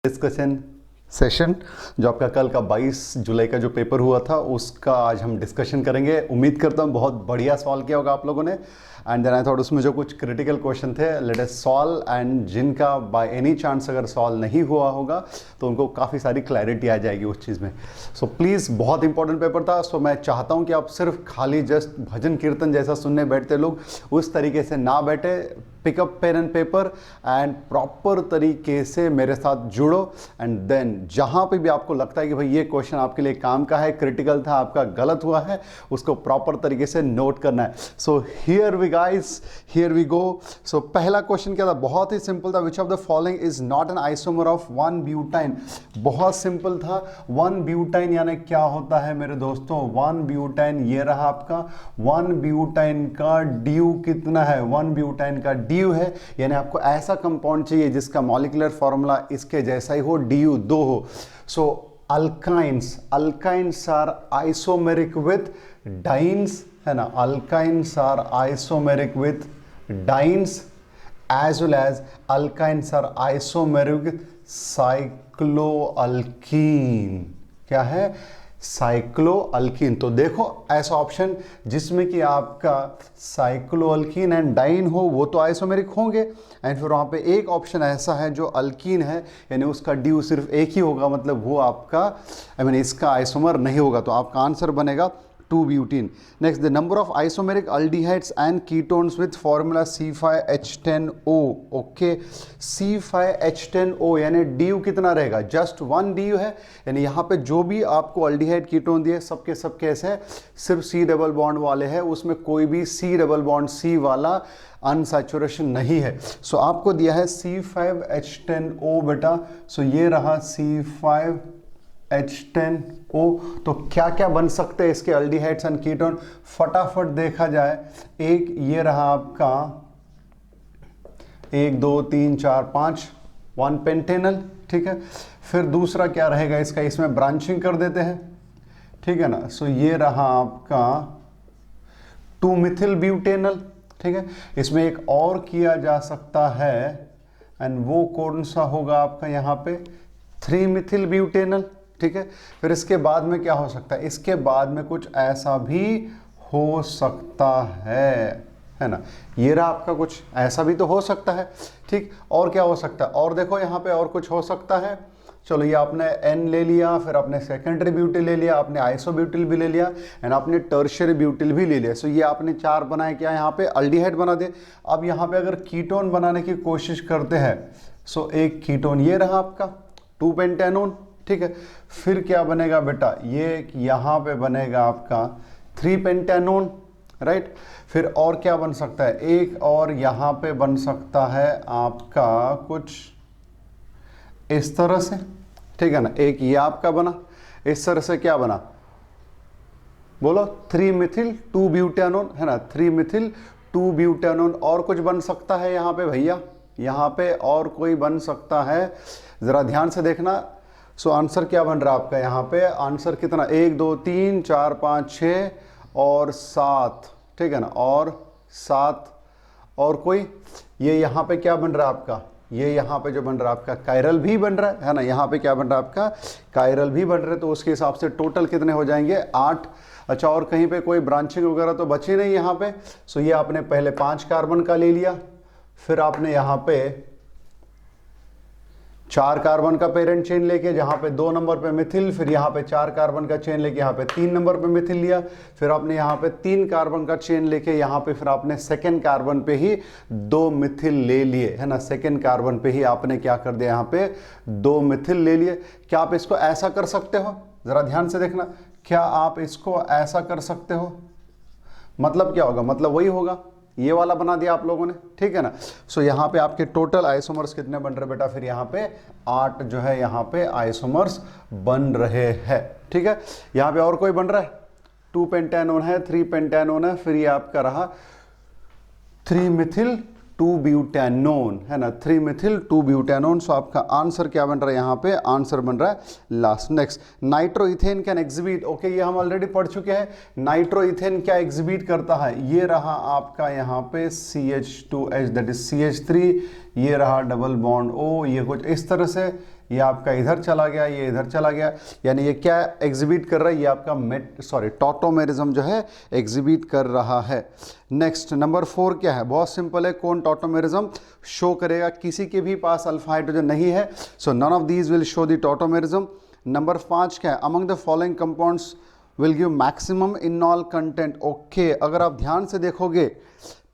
Discussion session जो आपका कल का 22 जुलाई का जो पेपर हुआ था उसका आज हम डिस्कशन करेंगे। उम्मीद करता हूँ बहुत बढ़िया सॉल्व किया होगा आप लोगों ने। एंड देन आई थॉट उसमें जो कुछ क्रिटिकल क्वेश्चन थे लेट अस सॉल्व, एंड जिनका बाय एनी चांस अगर सॉल्व नहीं हुआ होगा तो उनको काफ़ी सारी क्लैरिटी आ जाएगी उस चीज़ में। सो प्लीज़ बहुत इंपॉर्टेंट पेपर था। सो मैं चाहता हूँ कि आप सिर्फ खाली जस्ट भजन कीर्तन जैसा सुनने बैठते लोग उस तरीके से ना बैठे। Pick up pen and paper and proper तरीके से मेरे साथ जुड़ो। एंड देन जहाँ पे भी आपको लगता है कि भाई ये क्वेश्चन आपके लिए काम का है, क्रिटिकल था, आपका गलत हुआ है, उसको प्रॉपर तरीके से नोट करना है। So here we guys, here we go. So पहला क्वेश्चन क्या था, बहुत ही सिंपल था। Which of the following is not an isomer of 1 butyne. बहुत सिंपल था। 1 ब्यूटाइन यानी क्या होता है मेरे दोस्तों? 1 ब्यूटाइन ये रहा आपका। 1 ब्यूटाइन का ड्यू कितना है? 1 ब्यूटाइन का ड्यू है, यानी आपको ऐसा कंपाउंड चाहिए जिसका मॉलिक्यूलर फॉर्मूला इसके जैसा ही हो, ड्यू 2 हो। So alkynes are isomeric with dienes, है ना। Alkynes are isomeric with dienes as well as alkynes are isomeric with cycloalkene. क्या है? साइक्लोअल्कीन। तो देखो ऐसा ऑप्शन जिसमें कि आपका साइक्लोअल्कीन एंड डाइन हो वो तो आइसोमेरिक होंगे, एंड फिर वहाँ पे एक ऑप्शन ऐसा है जो अल्कीन है, यानी उसका ड्यू सिर्फ एक ही होगा, मतलब वो आपका इसका आइसोमर नहीं होगा। तो आपका आंसर बनेगा 2 butene. Next, the number of isomeric aldehydes and ketones with formula C5H10O। Okay, C5H10O यानी ड्यू कितना रहेगा? जस्ट 1 ड्यू है, यानी यहाँ पे जो भी आपको अल्डिहाइड कीटोन दिए सबके सब कैसे हैं? सिर्फ C डबल बॉन्ड वाले हैं, उसमें कोई भी C डबल बॉन्ड C वाला अनसैचुरेशन नहीं है। सो आपको दिया है C5H10O बेटा। सो ये रहा C5H10O। तो क्या क्या बन सकते हैं इसके अल्डिहाइड्स एंड कीटोन? फटाफट देखा जाए। एक ये रहा आपका 1 2 3 4 5 1 पेंटेनल, ठीक है। फिर दूसरा क्या रहेगा इसका? इसमें ब्रांचिंग कर देते हैं, ठीक है ना। सो ये रहा आपका 2 मिथिल ब्यूटेनल, ठीक है। इसमें एक और किया जा सकता है, एंड वो कौन सा होगा आपका यहाँ पे? 3 मिथिल ब्यूटेनल, ठीक है। फिर इसके बाद में क्या हो सकता है? इसके बाद में कुछ ऐसा भी हो सकता है ना। ये रहा आपका कुछ ऐसा भी तो हो सकता है, ठीक। और क्या हो सकता है? और देखो यहाँ पे और कुछ हो सकता है। चलो ये आपने N ले लिया, फिर आपने सेकेंडरी ब्यूटिल ले लिया, आपने आइसोब्यूटिल भी ले लिया, एंड आपने टर्शियरी ब्यूटिल भी ले लिया। सो ये आपने 4 बनाए, क्या यहाँ पे अल्डिहाइड बना दे। अब यहाँ पे अगर कीटोन बनाने की कोशिश करते हैं, सो एक कीटोन ये रहा आपका 2 पेंटेनोन, ठीक है। फिर क्या बनेगा बेटा? ये यहाँ पे बनेगा आपका 3 पेंटेनोन, राइट। फिर और क्या बन सकता है? एक और यहाँ पे बन सकता है आपका कुछ इस तरह से, ठीक है ना। एक ये आपका बना, इस तरह से क्या बना? बोलो 3 मिथिल 2 ब्यूटेनोन, है ना। 3 मिथिल 2 ब्यूटेनोन। और कुछ बन सकता है यहाँ पे भैया? यहाँ पे और कोई बन सकता है? जरा ध्यान से देखना। सो आंसर क्या बन रहा है आपका यहाँ पे? आंसर कितना? 1 2 3 4 5 6 और 7, ठीक है ना। और 7 और कोई? ये यहाँ पे क्या बन रहा है आपका? ये यहाँ पे जो बन रहा है आपका कायरल भी बन रहा है ना। यहाँ पे क्या बन रहा है आपका? कायरल भी बन रहे। तो उसके हिसाब से टोटल कितने हो जाएंगे? 8। अच्छा, और कहीं पे कोई ब्रांचिंग वगैरह तो बची नहीं यहाँ पे। सो ये आपने पहले 5 कार्बन का ले लिया, फिर आपने यहाँ पे 4 कार्बन का पेरेंट चेन लेके जहाँ पे 2 नंबर पे मिथिल, फिर यहाँ पे 4 कार्बन का चेन लेके यहाँ पे 3 नंबर पे मिथिल लिया, फिर आपने यहाँ पे 3 कार्बन का चेन लेके यहाँ पे फिर आपने सेकेंड कार्बन पे ही 2 मिथिल ले लिए, है ना। सेकेंड कार्बन पे ही आपने क्या कर दिया? यहाँ पे 2 मिथिल ले लिए। क्या आप इसको ऐसा कर सकते हो? जरा ध्यान से देखना। क्या आप इसको ऐसा कर सकते हो? मतलब क्या होगा? मतलब वही होगा, ये वाला बना दिया आप लोगों ने, ठीक है ना। सो यहाँ पे आपके टोटल आइसोमर्स कितने बन रहे बेटा? फिर यहाँ पे 8 जो है यहाँ पे आइसोमर्स बन रहे हैं, ठीक है। यहाँ पे और कोई बन रहा है? 2 पेंटेनोन है, 3 पेंटेनोन है, फिर ये आपका रहा 3 मिथिल 2 ब्यूटेनोन, है ना। 3 मिथिल 2 ब्यूटेनोन। सो आपका आंसर क्या बन रहा है यहाँ पे? आंसर बन रहा है last. Next, nitroethane can exhibit. Okay, ये हम ऑलरेडी पढ़ चुके हैं। नाइट्रोइथेन क्या एग्जिबिट करता है? ये रहा आपका यहाँ पे CH2H, दैट इज CH3, ये रहा डबल बॉन्ड O, ये कुछ इस तरह से, ये आपका इधर चला गया, ये इधर चला गया, यानी ये क्या एग्जिबिट कर रहा है, ये आपका टॉटोमेरिज्म जो है एग्जिबिट कर रहा है। नेक्स्ट नंबर 4 क्या है, बहुत सिंपल है, कौन टॉटोमेरिज्म शो करेगा, किसी के भी पास अल्फा हाइड्रोजन नहीं है, so none of these will show the tautomerism. Number 5 क्या है, among the following compounds will give maximum enol content. Okay, अगर आप ध्यान से देखोगे,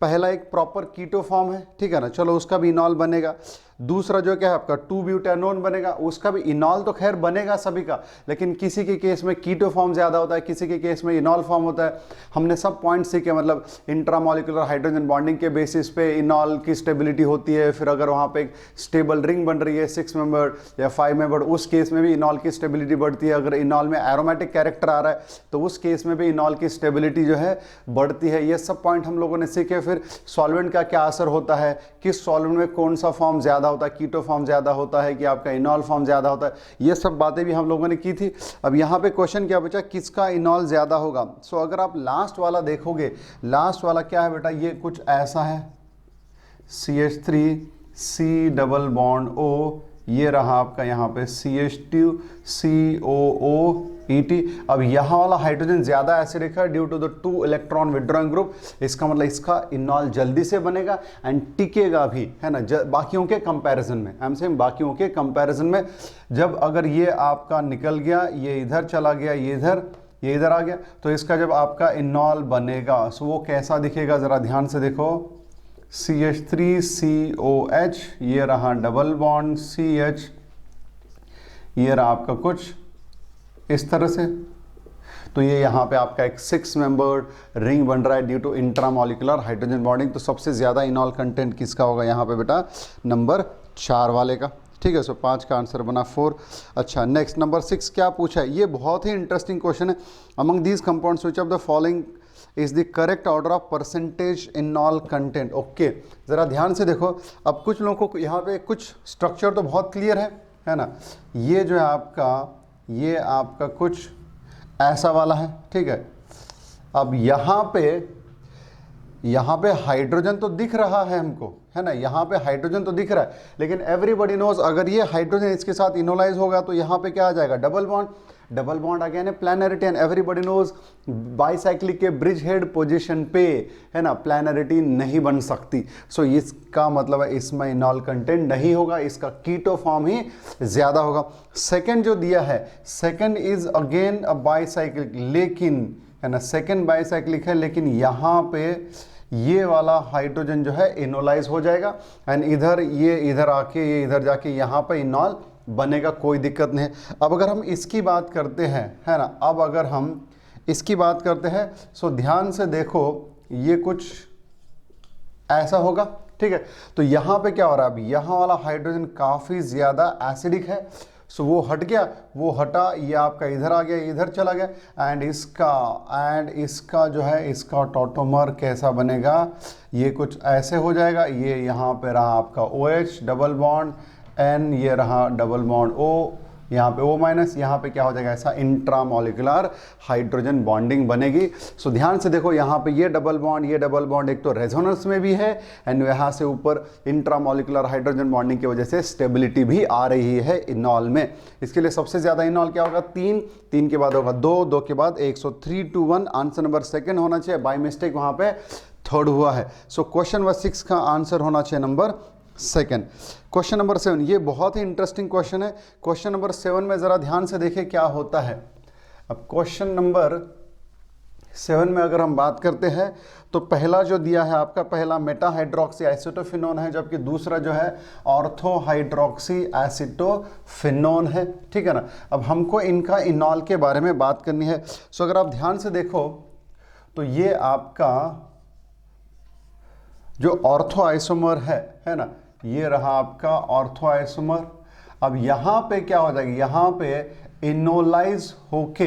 पहला एक प्रॉपर कीटो फॉर्म है, ठीक है ना, चलो उसका भी इनॉल बनेगा। दूसरा जो क्या है आपका 2-ब्यूटेनोन बनेगा, उसका भी इनॉल तो खैर बनेगा सभी का, लेकिन किसी के केस में कीटो फॉर्म ज़्यादा होता है, किसी के केस में इनॉल फॉर्म होता है। हमने सब पॉइंट सीखे, मतलब इंट्रामोलिकुलर हाइड्रोजन बॉन्डिंग के बेसिस पे इनॉल की स्टेबिलिटी होती है, फिर अगर वहाँ पे एक स्टेबल रिंग बन रही है 6 मेंबर या 5 मेंबर, उस केस में भी इनॉल की स्टेबिलिटी बढ़ती है। अगर इनॉल में एरोमेटिक कैरेक्टर आ रहा है तो उस केस में भी इनॉल की स्टेबिलिटी जो है बढ़ती है। ये सब पॉइंट हम लोगों ने सीखे। फिर सॉल्वेंट का क्या असर होता है, किस सॉल्वेंट में कौन सा फॉर्म ज़्यादा होता है, कीटो फॉर्म ज़्यादा होता है कि आपका इनॉल फॉर्म ज़्यादा होता है, ये सब बातें भी हम लोगों ने की थी। अब यहाँ पे क्वेश्चन क्या बचा, किसका इनॉल ज़्यादा होगा। सो अगर आप लास्ट वाला देखोगे, लास्ट वाला क्या है बेटा, ये कुछ ऐसा है, CH3 C double bond O, ये रहा आपका यहाँ पे CH2 COO ET। अब यहाँ वाला हाइड्रोजन ज़्यादा एसिडिक है due to the 2 electron withdrawing group, इसका मतलब इसका इनॉल जल्दी से बनेगा एंड टिकेगा भी, है ना, बाकियों के कंपैरिजन में। आई एम सेइंग बाकियों के कंपैरिजन में, जब अगर ये आपका निकल गया, ये इधर चला गया, ये इधर आ गया, तो इसका जब आपका इनॉल बनेगा सो वो कैसा दिखेगा, ज़रा ध्यान से देखो, CH3COH, ये रहा डबल बॉन्ड CH, ये रहा आपका कुछ इस तरह से, तो ये यहाँ पे आपका एक 6 मेंबर्ड रिंग बन रहा है due to intramolecular hydrogen bonding. तो सबसे ज़्यादा इनॉल कंटेंट किसका होगा यहाँ पे बेटा, नंबर 4 वाले का, ठीक है। सो 5 का आंसर बना 4। अच्छा, नेक्स्ट नंबर 6 क्या पूछा है, ये बहुत ही इंटरेस्टिंग क्वेश्चन है। Among these compounds which of the following is the correct order of percentage इनॉल content. Okay, ज़रा ध्यान से देखो, अब कुछ लोगों को यहाँ पे कुछ स्ट्रक्चर तो बहुत क्लियर है ना, ये जो है आपका, ये आपका कुछ ऐसा वाला है, ठीक है। अब यहाँ पे हाइड्रोजन तो दिख रहा है हमको, है ना, यहाँ पे हाइड्रोजन तो दिख रहा है, लेकिन एवरीबॉडी नोज अगर ये हाइड्रोजन इसके साथ इनोलाइज होगा तो यहाँ पे क्या आ जाएगा, डबल बॉन्ड अगेन है प्लैनरिटी, एंड एवरीबॉडी नोज बाइसाइक्लिक के ब्रिज हेड पोजीशन पे, है ना, प्लैनरिटी नहीं बन सकती। सो इसका मतलब है इसमें इनॉल कंटेंट नहीं होगा, इसका कीटो फॉर्म ही ज़्यादा होगा। सेकेंड जो दिया है, second is again a bicyclic, लेकिन, है ना, सेकेंड बाइसाइक्लिक है, लेकिन यहाँ पे ये वाला हाइड्रोजन जो है इनोलाइज हो जाएगा एंड इधर ये इधर आके ये इधर जाके यहाँ पे इनॉल बनेगा, कोई दिक्कत नहीं है। अब अगर हम इसकी बात करते हैं, है ना, अब अगर हम इसकी बात करते हैं सो ध्यान से देखो, ये कुछ ऐसा होगा, ठीक है। तो यहाँ पे क्या हो रहा है, अब यहाँ वाला हाइड्रोजन काफ़ी ज़्यादा एसिडिक है, सो वो हट गया, वो हटा, ये आपका इधर आ गया, इधर चला गया, एंड इसका जो है, इसका टॉटोमर कैसा बनेगा, ये कुछ ऐसे हो जाएगा। ये यहाँ पे रहा आपका OH डबल बॉन्ड N, ये रहा डबल बॉन्ड O, यहाँ पे O माइनस, यहाँ पे क्या हो जाएगा, ऐसा इंट्रामोलिकुलर हाइड्रोजन बॉन्डिंग बनेगी। सो ध्यान से देखो, यहाँ पे ये डबल बॉन्ड एक तो रेजोनेंस में भी है एंड यहाँ से ऊपर इंट्रामोलिकुलर हाइड्रोजन बॉन्डिंग की वजह से स्टेबिलिटी भी आ रही है इनॉल में। इसके लिए सबसे ज़्यादा इनॉल क्या होगा, 3 के बाद होगा 2 के बाद 1, सो 3-2-1 आंसर नंबर सेकेंड होना चाहिए, बाई मिस्टेक वहाँ पे थर्ड हुआ है। सो क्वेश्चन नंबर 6 का आंसर होना चाहिए नंबर सेकेंड। क्वेश्चन नंबर 7, ये बहुत ही इंटरेस्टिंग क्वेश्चन है। क्वेश्चन नंबर 7 में ज़रा ध्यान से देखिए क्या होता है। अब क्वेश्चन नंबर 7 में अगर हम बात करते हैं तो पहला जो दिया है आपका, पहला मेटा हाइड्रोक्सी एसिटोफिनोन है, जबकि दूसरा जो है ऑर्थो हाइड्रोक्सी एसिटोफिनोन है, ठीक है ना। अब हमको इनका इनॉल के बारे में बात करनी है। सो अगर आप ध्यान से देखो तो ये आपका जो ऑर्थो आइसोमर है ना, ये रहा आपका ऑर्थो आइसोमर। अब यहाँ पे क्या हो जाएगा, यहाँ पे इनोलाइज होके,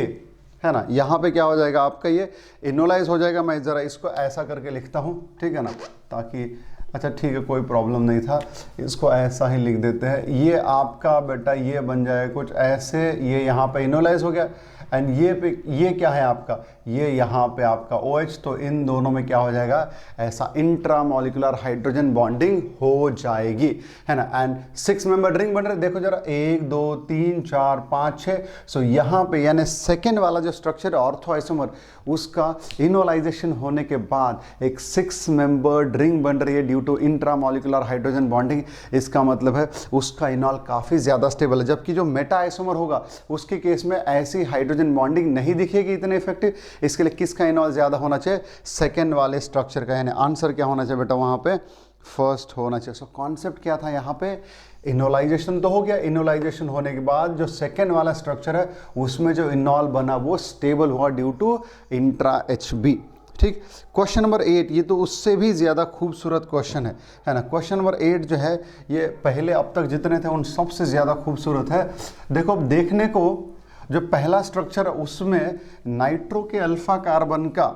है ना, यहाँ पे क्या हो जाएगा आपका, ये इनोलाइज हो जाएगा। मैं ज़रा इसको ऐसा करके लिखता हूँ, ठीक है ना, ताकि, अच्छा ठीक है, कोई प्रॉब्लम नहीं था, इसको ऐसा ही लिख देते हैं। ये आपका बेटा ये बन जाएगा कुछ ऐसे, ये यहाँ पे इनोलाइज हो गया एंड ये क्या है आपका, ये यहाँ पे आपका OH, तो इन दोनों में क्या हो जाएगा, ऐसा इंट्रामॉलिक्यूलर हाइड्रोजन बॉन्डिंग हो जाएगी, है ना। एंड 6 मेंबर रिंग बन रहे, देखो जरा 1 2 3 4 5 6। सो यहाँ पे यानी सेकेंड वाला जो स्ट्रक्चर है ऑर्थो आइसोमर, उसका इनोलाइजेशन होने के बाद एक 6 मेंबर्ड रिंग बन रही है due to intramolecular hydrogen bonding. इसका मतलब है उसका इनॉल काफ़ी ज़्यादा स्टेबल है, जबकि जो मेटा आइसोमर होगा उसके केस में ऐसी हाइड्रोजन बॉन्डिंग नहीं दिखेगी इतने इफेक्टिव। इसके लिए किसका इनॉल ज़्यादा होना चाहिए, सेकेंड वाले स्ट्रक्चर का, यानी आंसर क्या होना चाहिए बेटा वहाँ पे, फर्स्ट होना चाहिए। सो कॉन्सेप्ट क्या था यहाँ पे, इनोलाइजेशन तो हो गया, इनोलाइजेशन होने के बाद जो सेकेंड वाला स्ट्रक्चर है उसमें जो इनॉल बना वो स्टेबल हुआ ड्यू टू इंट्रा HB। ठीक, क्वेश्चन नंबर 8, ये तो उससे भी ज़्यादा खूबसूरत क्वेश्चन है ना। क्वेश्चन नंबर 8 जो है ये पहले अब तक जितने थे उन सबसे ज़्यादा खूबसूरत है। देखो अब देखने को जो पहला स्ट्रक्चर है उसमें नाइट्रो के अल्फा कार्बन का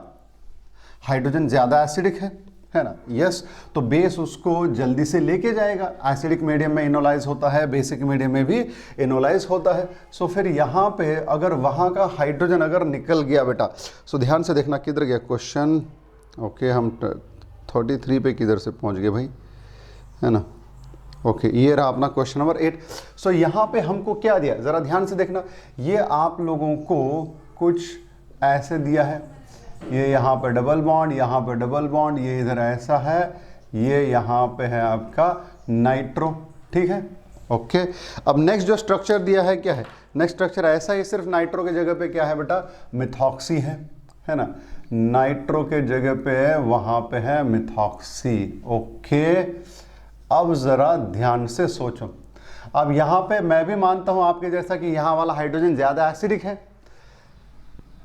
हाइड्रोजन ज़्यादा एसिडिक है ना, यस, तो बेस उसको जल्दी से लेके जाएगा, एसिडिक मीडियम में इनोलाइज होता है, बेसिक मीडियम में भी इनोलाइज होता है। सो फिर यहाँ पे अगर वहाँ का हाइड्रोजन अगर निकल गया बेटा, सो ध्यान से देखना किधर गया क्वेश्चन, ओके हम 33 पे किधर से पहुँच गए भाई, है ना, ओके ये रहा अपना क्वेश्चन नंबर 8। सो यहाँ पे हमको क्या दिया, ज़रा ध्यान से देखना, ये आप लोगों को कुछ ऐसे दिया है, ये यहाँ पे डबल बॉन्ड, यहाँ पे डबल बॉन्ड, ये इधर ऐसा है, ये यहाँ पे है आपका नाइट्रो, ठीक है, ओके। अब नेक्स्ट जो स्ट्रक्चर दिया है क्या है, नेक्स्ट स्ट्रक्चर ऐसा ही, सिर्फ नाइट्रो के जगह पे क्या है बेटा, मिथॉक्सी है ना, नाइट्रो के जगह पे वहाँ पे है मिथॉक्सी, ओके। अब ज़रा ध्यान से सोचो, अब यहाँ पे मैं भी मानता हूँ आपके जैसा कि यहाँ वाला हाइड्रोजन ज़्यादा एसिडिक है,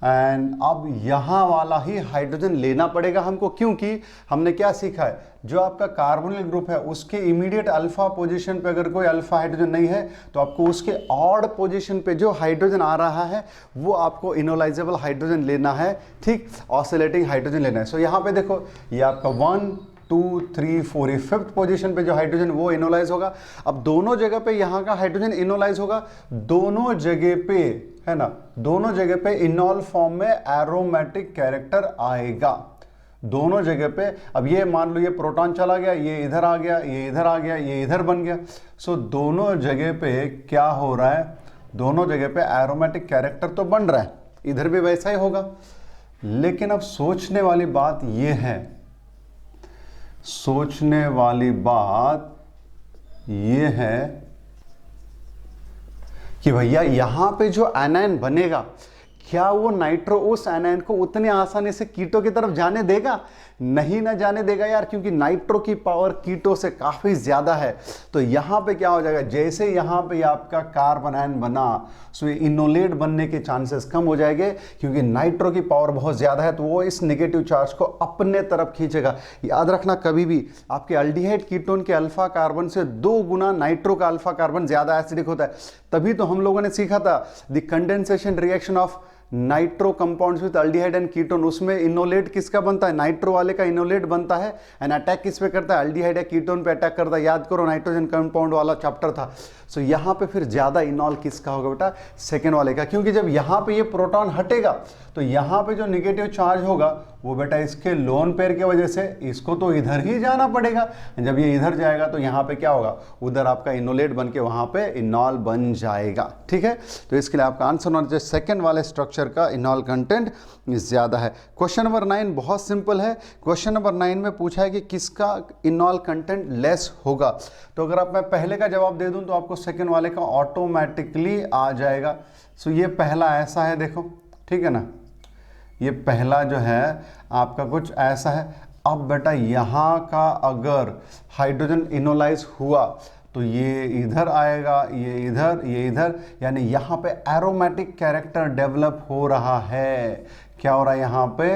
एंड अब यहाँ वाला ही हाइड्रोजन लेना पड़ेगा हमको, क्योंकि हमने क्या सीखा है, जो आपका कार्बोनिल ग्रुप है उसके इमीडिएट अल्फा पोजीशन पे अगर कोई अल्फा हाइड्रोजन नहीं है तो आपको उसके ऑड पोजीशन पे जो हाइड्रोजन आ रहा है वो आपको इनोलाइजेबल हाइड्रोजन लेना है, ठीक, ऑसिलेटिंग हाइड्रोजन लेना है। सो यहाँ पे देखो ये आपका 1 2 3 4 5th पोजीशन पे जो हाइड्रोजन वो इनोलाइज होगा। अब दोनों जगह पे यहाँ का हाइड्रोजन इनोलाइज होगा, दोनों जगह पे, है ना, दोनों जगह पे इनॉल फॉर्म में एरोमेटिक कैरेक्टर आएगा, दोनों जगह पे। अब ये मान लो ये प्रोटॉन चला गया, ये इधर आ गया, ये इधर आ गया, ये इधर बन गया। सो दोनों जगह पे क्या हो रहा है, दोनों जगह पे एरोमेटिक कैरेक्टर तो बन रहा है, इधर भी वैसा ही होगा। लेकिन अब सोचने वाली बात ये है, सोचने वाली बात ये है कि भैया यहां पे जो एनायन बनेगा क्या वो नाइट्रो उस एनायन को उतने आसानी से कीटो की तरफ जाने देगा, नहीं ना जाने देगा यार, क्योंकि नाइट्रो की पावर कीटो से काफ़ी ज़्यादा है। तो यहाँ पे क्या हो जाएगा, जैसे यहाँ पे आपका कार्बन आयन बना, सो ये इनोलेट बनने के चांसेस कम हो जाएंगे, क्योंकि नाइट्रो की पावर बहुत ज़्यादा है, तो वो इस नेगेटिव चार्ज को अपने तरफ खींचेगा। याद रखना कभी भी आपके अल्डिहाइड कीटोन के अल्फा कार्बन से 2 गुना नाइट्रो का अल्फा कार्बन ज़्यादा एसिडिक होता है। तभी तो हम लोगों ने सीखा था the condensation reaction of nitro compounds with aldehyde and ketone, उसमें इनोलेट किसका बनता है, नाइट्रो वाले का इनोलेट बनता है, एंड अटैक किस पे करता है, अल्डिहाइड या कीटोन पे अटैक करता है। याद करो नाइट्रोजन कंपाउंड वाला चैप्टर था। सो यहाँ पे फिर ज़्यादा इनॉल किसका होगा बेटा, सेकेंड वाले का, क्योंकि जब यहाँ पे ये प्रोटॉन हटेगा तो यहाँ पे जो नेगेटिव चार्ज होगा वो बेटा इसके लोन पेयर की वजह से इसको तो इधर ही जाना पड़ेगा। जब ये इधर जाएगा तो यहाँ पे क्या होगा, उधर आपका इनोलेट बन के वहाँ पे इनॉल बन जाएगा, ठीक है। तो इसके लिए आपका आंसर होना चाहिए सेकेंड वाले स्ट्रक्चर का इनॉल कंटेंट ज़्यादा है। क्वेश्चन नंबर 9 बहुत सिंपल है। क्वेश्चन नंबर 9 में पूछा है कि किसका इनॉल कंटेंट लेस होगा। तो अगर आप मैं पहले का जवाब दे दूं तो आपको सेकेंड वाले का ऑटोमेटिकली आ जाएगा। सो ये पहला ऐसा है, देखो ठीक है ना, ये पहला जो है आपका कुछ ऐसा है। अब बेटा यहाँ का अगर हाइड्रोजन इनोलाइज हुआ तो ये इधर आएगा, ये इधर, यानी यहाँ पे एरोमेटिक कैरेक्टर डेवलप हो रहा है। क्या हो रहा है यहाँ पे,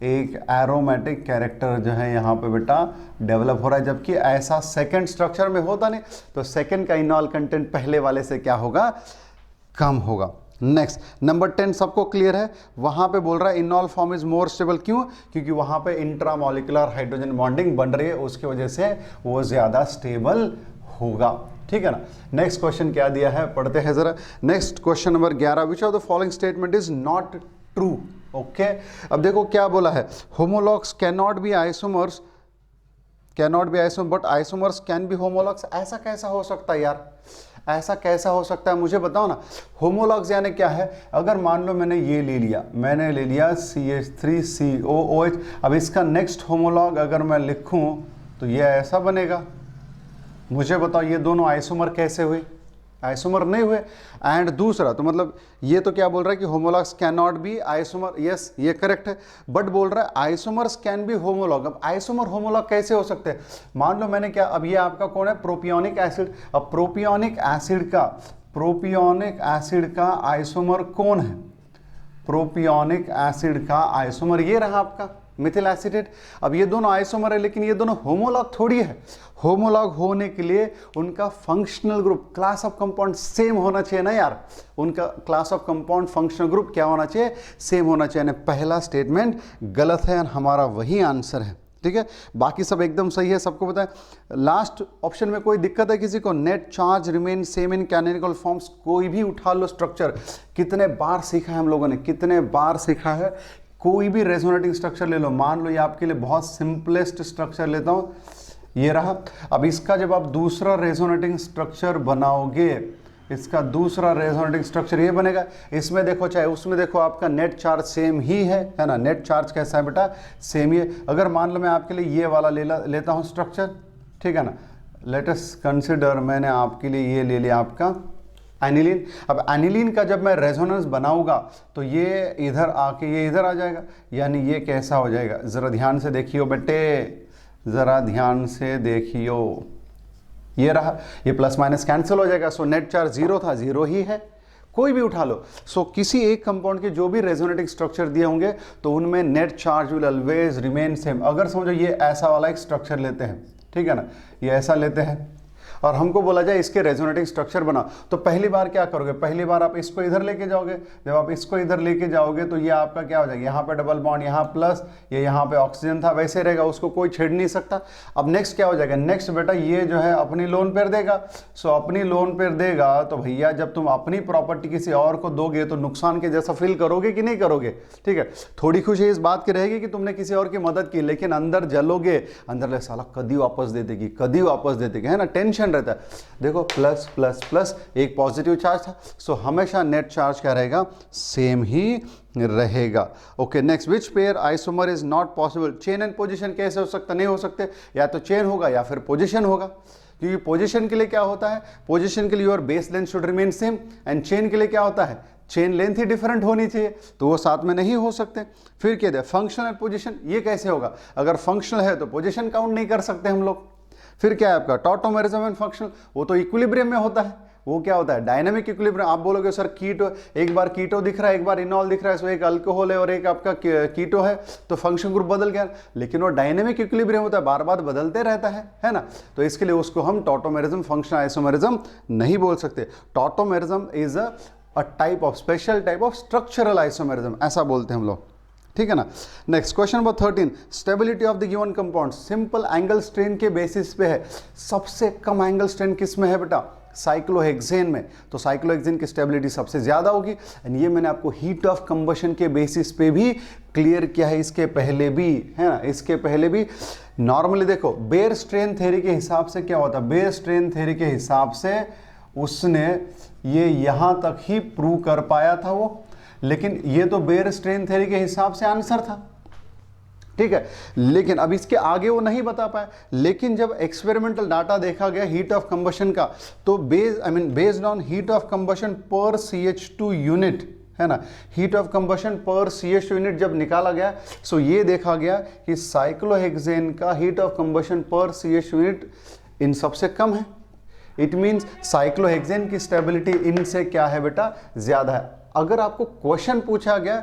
एक एरोमेटिक कैरेक्टर जो है यहाँ पे बेटा डेवलप हो रहा है, जबकि ऐसा सेकंड स्ट्रक्चर में होता नहीं। तो सेकंड का इनॉल कंटेंट पहले वाले से क्या होगा, कम होगा। नेक्स्ट नंबर 10 सबको क्लियर है। वहां पे बोल रहा है इनॉल फॉर्म इज मोर स्टेबल, क्यों, क्योंकि वहां पे इंट्रामॉलिक्यूलर हाइड्रोजन बॉन्डिंग बन रही है, उसकी वजह से वो ज्यादा स्टेबल होगा, ठीक है ना। नेक्स्ट क्वेश्चन क्या दिया है, पढ़ते हैं जरा। Next question number 11, which of the following statement is not true. Okay, अब देखो क्या बोला है, homologs can not be isomers, but isomers can be homologs. ऐसा कैसा हो सकता है यार, ऐसा कैसा हो सकता है, मुझे बताओ ना। होमोलॉग्स यानी क्या है, अगर मान लो मैंने ये ले लिया, मैंने ले लिया CH3COOH, अब इसका नेक्स्ट होमोलॉग अगर मैं लिखूं तो ये ऐसा बनेगा। मुझे बताओ ये दोनों आइसोमर कैसे हुए, आइसोमर नहीं हुए। एंड दूसरा तो मतलब ये तो क्या बोल रहा है कि homologs can not be isomer, yes ये करेक्ट है, बट बोल रहा है आइसोमर्स कैन बी होमोलॉग। अब आइसोमर होमोलॉग कैसे हो सकते हैं, मान लो मैंने क्या, अब ये आपका कौन है, प्रोपियोनिक एसिड। अब प्रोपियोनिक एसिड का आइसोमर कौन है, प्रोपियोनिक एसिड का आइसोमर ये रहा आपका मिथिल एसिटेट। अब ये दोनों आइसोमर है, लेकिन ये दोनों होमोलॉग थोड़ी है। होमोलॉग होने के लिए उनका functional group, class of compound same होना चाहिए ना यार, उनका class of compound functional group क्या होना चाहिए, सेम होना चाहिए। पहला स्टेटमेंट गलत है, हमारा वही आंसर है, ठीक है। बाकी सब एकदम सही है, सबको पता है। लास्ट ऑप्शन में कोई दिक्कत है किसी को, net charge remain same in canonical forms, कोई भी उठा लो स्ट्रक्चर, कितने बार सीखा है हम लोगों ने, कितने बार सीखा है। कोई भी रेजोनेटिंग स्ट्रक्चर ले लो, मान लो ये आपके लिए बहुत सिंपलेस्ट स्ट्रक्चर लेता हूँ, ये रहा। अब इसका जब आप दूसरा रेजोनेटिंग स्ट्रक्चर बनाओगे, इसका दूसरा रेजोनेटिंग स्ट्रक्चर ये बनेगा। इसमें देखो चाहे उसमें देखो, आपका नेट चार्ज सेम ही है ना, नेट चार्ज कैसा है बेटा, सेम ही है। अगर मान लो मैं आपके लिए ये वाला लेता हूँ स्ट्रक्चर, ठीक है ना, लेट अस कंसिडर, मैंने आपके लिए ये ले लिया आपका एनिलीन। अब एनिलीन का जब मैं रेजोनेंस बनाऊंगा तो ये इधर आके ये इधर आ जाएगा, यानी ये कैसा हो जाएगा, ज़रा ध्यान से देखियो बेटे, ज़रा ध्यान से देखियो, ये रहा, ये प्लस माइनस कैंसिल हो जाएगा। सो नेट चार्ज जीरो था, जीरो ही है, कोई भी उठा लो। सो किसी एक कंपाउंड के जो भी रेजोनेटिंग स्ट्रक्चर दिए होंगे तो उनमें net charge will always remain same. अगर समझो ये ऐसा वाला एक स्ट्रक्चर लेते हैं, ठीक है ना, ये ऐसा लेते हैं और हमको बोला जाए इसके रेजोनेटिंग स्ट्रक्चर बना, तो पहली बार क्या करोगे, पहली बार आप इसको इधर लेके जाओगे। जब आप इसको इधर लेके जाओगे तो ये आपका क्या हो जाएगा, यहाँ पे डबल बॉन्ड, यहाँ प्लस, ये यहाँ पे ऑक्सीजन था, वैसे रहेगा, उसको कोई छेड़ नहीं सकता। अब नेक्स्ट क्या हो जाएगा, नेक्स्ट बेटा ये जो है अपनी लोन पेयर देगा। सो अपनी लोन पेयर देगा तो भैया जब तुम अपनी प्रॉपर्टी किसी और को दोगे तो नुकसान के जैसा फील करोगे कि नहीं करोगे, ठीक है। थोड़ी खुशी इस बात की रहेगी कि तुमने किसी और की मदद की, लेकिन अंदर जलोगे, अंदर ले साला कदी वापस दे देगी, कदी वापस दे देगी, है ना, टेंशन रहता है। देखो प्लस प्लस प्लस, एक पॉजिटिव चार्ज था, सो हमेशा नेट चार्ज क्या रहेगा, सेम ही रहेगा। Okay, next, which pair isomer is not possible. Chain and position कैसे हो सकता, नहीं हो सकते, या तो चेन होगा या फिर पोजीशन होगा। क्योंकि पोजीशन के लिए क्या होता है, पोजीशन के लिए your base length should remain same, and chain के लिए क्या होता है, चेन लेंथ ही डिफरेंट होनी चाहिए, तो वो साथ में नहीं हो सकते। फिर क्या है, फंक्शनल एंड पोजीशन, ये कैसे होगा, अगर फंक्शनल है तो पोजीशन काउंट नहीं कर सकते हम लोग। फिर क्या है आपका टॉटोमेरिज्म एंड फंक्शनल, वो तो इक्विलिब्रियम में होता है, वो क्या होता है, डायनामिक इक्विलिब्रियम। आप बोलोगे सर कीटो, एक बार कीटो दिख रहा है, एक बार इनॉल दिख रहा है, सो एक अल्कोहल है और एक आपका कीटो है, तो फंक्शन ग्रुप बदल गया, लेकिन वो डायनामिक इक्विलिब्रियम होता है, बार बार बदलते रहता है ना, तो इसके लिए उसको हम टॉटोमेरिज्म, फंक्शनल आइसोमेरिज्म नहीं बोल सकते। Tautomerism is a type of, special type of structural isomerism, ऐसा बोलते हैं हम लोग, ठीक है ना। Next question number 13, stability of the given compound simple angle strain के बेसिस पे है। सबसे कम एंगल स्ट्रेन किस में है बेटा, साइक्लोहेक्सेन में, तो साइक्लोहेक्सेन की स्टेबिलिटी सबसे ज्यादा होगी। एंड ये मैंने आपको हीट ऑफ कंबशन के बेसिस पे भी क्लियर किया है, इसके पहले भी, है ना, इसके पहले भी। नॉर्मली देखो बेयर स्ट्रेन थ्योरी के हिसाब से क्या होता है, बेयर स्ट्रेन थ्योरी के हिसाब से उसने ये यहां तक ही प्रूव कर पाया था वो, लेकिन ये तो बेयर स्ट्रेन थ्योरी के हिसाब से आंसर था, ठीक है, लेकिन अब इसके आगे वो नहीं बता पाया। लेकिन जब एक्सपेरिमेंटल डाटा देखा गया हीट ऑफ कंबशन का, तो based on heat of combustion पर CH2 यूनिट, है ना, हीट ऑफ कंबशन पर CH2 यूनिट जब निकाला गया, सो ये देखा गया कि साइक्लोहेक्सेन का हीट ऑफ कंबशन पर CH2 यूनिट इन सबसे कम है। इट मीन्स साइक्लोहेक्सेन की स्टेबिलिटी इनसे क्या है बेटा, ज्यादा है। अगर आपको क्वेश्चन पूछा गया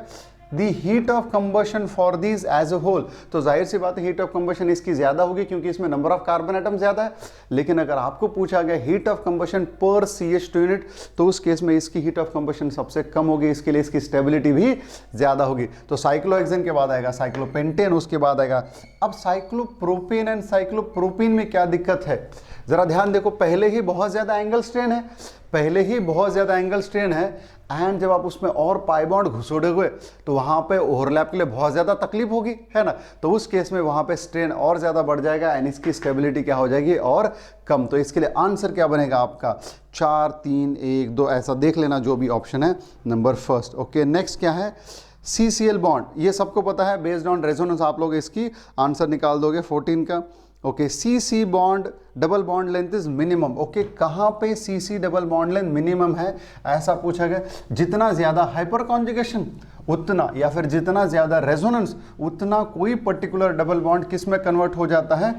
the heat of combustion for these as a whole, तो जाहिर सी बात है हीट ऑफ कंबशन इसकी ज्यादा होगी क्योंकि इसमें नंबर ऑफ कार्बन एटम ज्यादा है। लेकिन अगर आपको पूछा गया हीट ऑफ कंबशन पर CH2 यूनिट, तो उस केस में इसकी हीट ऑफ कंबशन सबसे कम होगी, इसके लिए इसकी स्टेबिलिटी भी ज्यादा होगी। तो साइक्लोहेक्सेन के बाद आएगा साइक्लोपेंटेन, उसके बाद आएगा अब साइक्लोप्रोपेन एंड साइक्लोप्रोपीन में क्या दिक्कत है, जरा ध्यान देखो। पहले ही बहुत ज्यादा एंगल स्ट्रेन है, पहले ही बहुत ज्यादा एंगल स्ट्रेन है, एंड जब आप उसमें और पाई बॉन्ड घुसोड़े हुए तो वहां पे ओवरलैप के लिए बहुत ज्यादा तकलीफ होगी, है ना। तो उस केस में वहां पे स्ट्रेन और ज्यादा बढ़ जाएगा एंड इसकी स्टेबिलिटी क्या हो जाएगी और कम। तो इसके लिए आंसर क्या बनेगा आपका 4 3 1 2, ऐसा देख लेना जो भी ऑप्शन है नंबर फर्स्ट। ओके, नेक्स्ट क्या है, CCl बॉन्ड, ये सबको पता है, बेस्ड ऑन रेजोनेंस आप लोग इसकी आंसर निकाल दोगे 14 का। Okay, CC bond double bond length is minimum. Okay, कहाँ पे CC double bond length minimum है ऐसा पूछा गया, जितना ज्यादा हाइपर कॉन्जुगेशन उतना, या फिर जितना ज्यादा रेजोनेंस उतना कोई पर्टिकुलर डबल बॉन्ड किस में कन्वर्ट हो जाता है,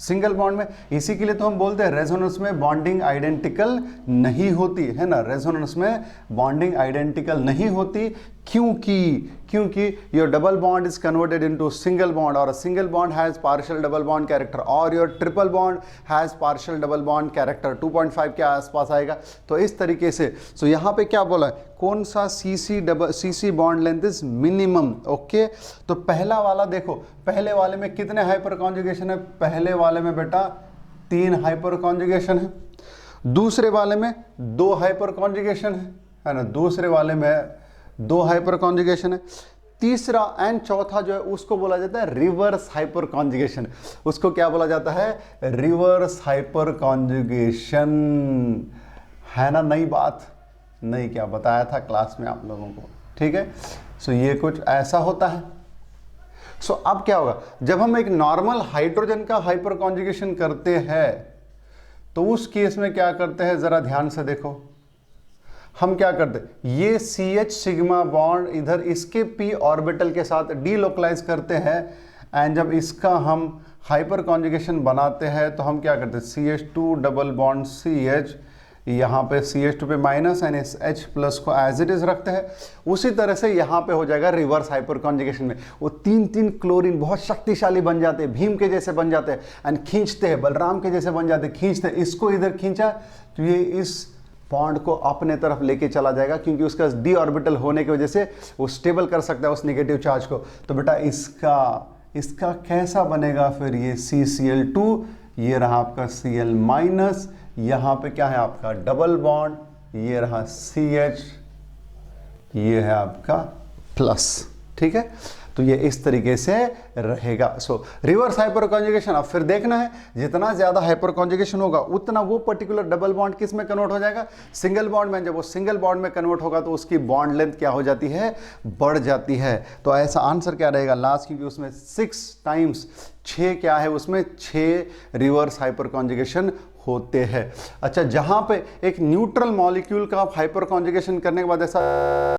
सिंगल बॉन्ड में। इसी के लिए तो हम बोलते हैं रेजोनेंस में बॉन्डिंग आइडेंटिकल नहीं होती है ना, रेजोनेंस में बॉन्डिंग आइडेंटिकल नहीं होती क्योंकि your double bond is converted into single bond, और single bond has partial double bond character, और your triple bond has partial double bond character 2.5 के आसपास आएगा। तो इस तरीके से सो यहाँ पे क्या बोला है, कौन सा CC bond length is minimum. Okay, तो पहला वाला देखो, पहले वाले में कितने हाइपर कॉन्जुगेशन है, पहले वाले में बेटा 3 हाइपर कॉन्जुगेशन है, दूसरे वाले में 2 हाइपर कॉन्जुगेशन है ना, दूसरे वाले में 2 हाइपर कॉन्जुगेशन है, तीसरा एंड चौथा जो है उसको बोला जाता है रिवर्स हाइपर कॉन्जुगेशन। उसको क्या बोला जाता है, रिवर्स हाइपर कॉन्जुगेशन, है ना। नई बात नहीं, क्या बताया था क्लास में आप लोगों को, ठीक है। सो ये कुछ ऐसा होता है। सो अब क्या होगा, जब हम एक नॉर्मल हाइड्रोजन का हाइपर कॉन्जुगेशन करते हैं तो उस केस में क्या करते हैं, जरा ध्यान से देखो। हम क्या करते हैं, ये CH सिग्मा बॉन्ड इधर इसके p ऑर्बिटल के साथ डीलोकलाइज करते हैं, एंड जब इसका हम हाइपर कॉन्जुगेशन बनाते हैं तो हम क्या करते हैं, CH2 डबल बॉन्ड CH, यहाँ पे CH2 पे माइनस एंड इस H प्लस को एज इट इज रखते हैं। उसी तरह से यहाँ पे हो जाएगा रिवर्स हाइपर कॉन्जुगेशन में, वो 3 क्लोरीन बहुत शक्तिशाली बन जाते हैं, भीम के जैसे बन जाते हैं एंड खींचते हैं, बलराम के जैसे बन जाते हैं, खींचते हैं। इसको इधर खींचा तो ये इस बॉन्ड को अपने तरफ लेके चला जाएगा, क्योंकि उसका d ऑर्बिटल होने की वजह से वो स्टेबल कर सकता है उस नेगेटिव चार्ज को। तो बेटा इसका कैसा बनेगा फिर, ये CCl2, ये रहा आपका Cl माइनस, यहाँ पे क्या है आपका डबल बॉन्ड, ये रहा CH, ये है आपका प्लस, ठीक है। तो ये इस तरीके से रहेगा। सो रिवर्स हाइपर कॉन्जुगेशन, अब फिर देखना है जितना ज्यादा हाइपर कॉन्जुगेशन होगा उतना वो पर्टिकुलर डबल बॉन्ड किस में कन्वर्ट हो जाएगा, सिंगल बॉन्ड में। जब वो सिंगल बॉन्ड में कन्वर्ट होगा तो उसकी बॉन्ड लेंथ क्या हो जाती है, बढ़ जाती है। तो ऐसा आंसर क्या रहेगा लास्ट, क्योंकि उसमें 6 टाइम्स 6 क्या है, उसमें 6 रिवर्स हाइपर कॉन्जुगेशन होते हैं। अच्छा, जहां पे एक न्यूट्रल मॉलिक्यूल का आप हाइपर कॉन्जुगेशन करने के बाद ऐसा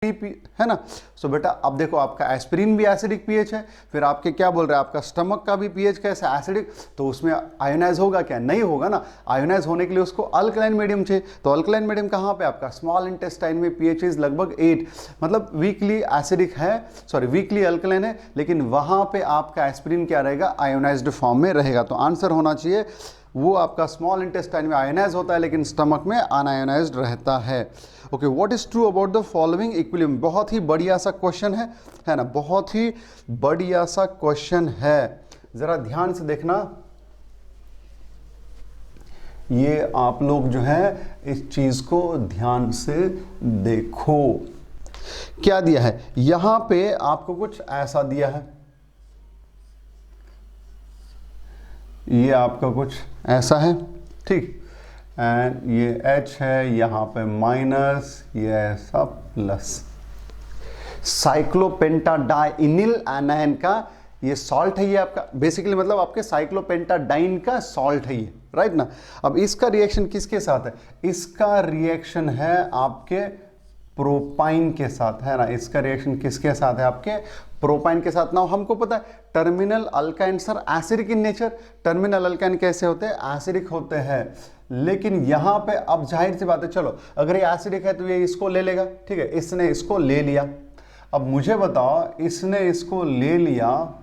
है ना। सो बेटा अब देखो, आपका एस्पिरिन भी एसिडिक पीएच है, फिर आपके क्या बोल रहे हैं, आपका स्टमक का भी पीएच कैसा एसिडिक, तो उसमें आयोनाइज होगा क्या, नहीं होगा ना। आयोनाइज होने के लिए उसको अल्कलाइन मीडियम चाहिए। तो अल्कलाइन मीडियम कहाँ पे, आपका स्मॉल इंटेस्टाइन में पीएच इज लगभग 8, मतलब वीकली एसिडिक है, सॉरी वीकली अल्कलाइन है, लेकिन वहां पे आपका एस्पिरिन क्या रहेगा, आयोनाइज्ड फॉर्म में रहेगा। तो आंसर होना चाहिए वो आपका स्मॉल इंटेस्टाइन में आयोनाइज होता है लेकिन स्टमक में अनआयोनाइज्ड रहता है। Okay, what is true about the following equilibrium, बहुत ही बढ़िया सा क्वेश्चन है ना, बहुत ही बढ़िया सा क्वेश्चन है, जरा ध्यान से देखना। ये आप लोग जो है इस चीज को ध्यान से देखो, क्या दिया है यहां पे आपको, कुछ ऐसा दिया है, ये आपका कुछ ऐसा है, ठीक, एंड ये H है, यहाँ पे माइनस, ये ऐसा प्लस। साइक्लोपेंटाडाइनिल एनायन का ये सॉल्ट है, ये आपका बेसिकली मतलब आपके साइक्लोपेंटाडाइन का सॉल्ट है ये, राइट ना। अब इसका रिएक्शन किसके साथ है, इसका रिएक्शन है आपके प्रोपाइन के साथ, है ना। इसका रिएक्शन किसके साथ है, आपके प्रोपाइन के साथ। ना हमको पता है terminal alkyne sir acidic in nature, terminal alkyne कैसे होते हैं, एसिडिक होते हैं। लेकिन यहां पे अब जाहिर सी बात है, चलो अगर ये एसिडिक है तो ये इसको ले लेगा, ठीक है, इसने इसको ले लिया। अब मुझे बताओ, इसने इसको ले लिया,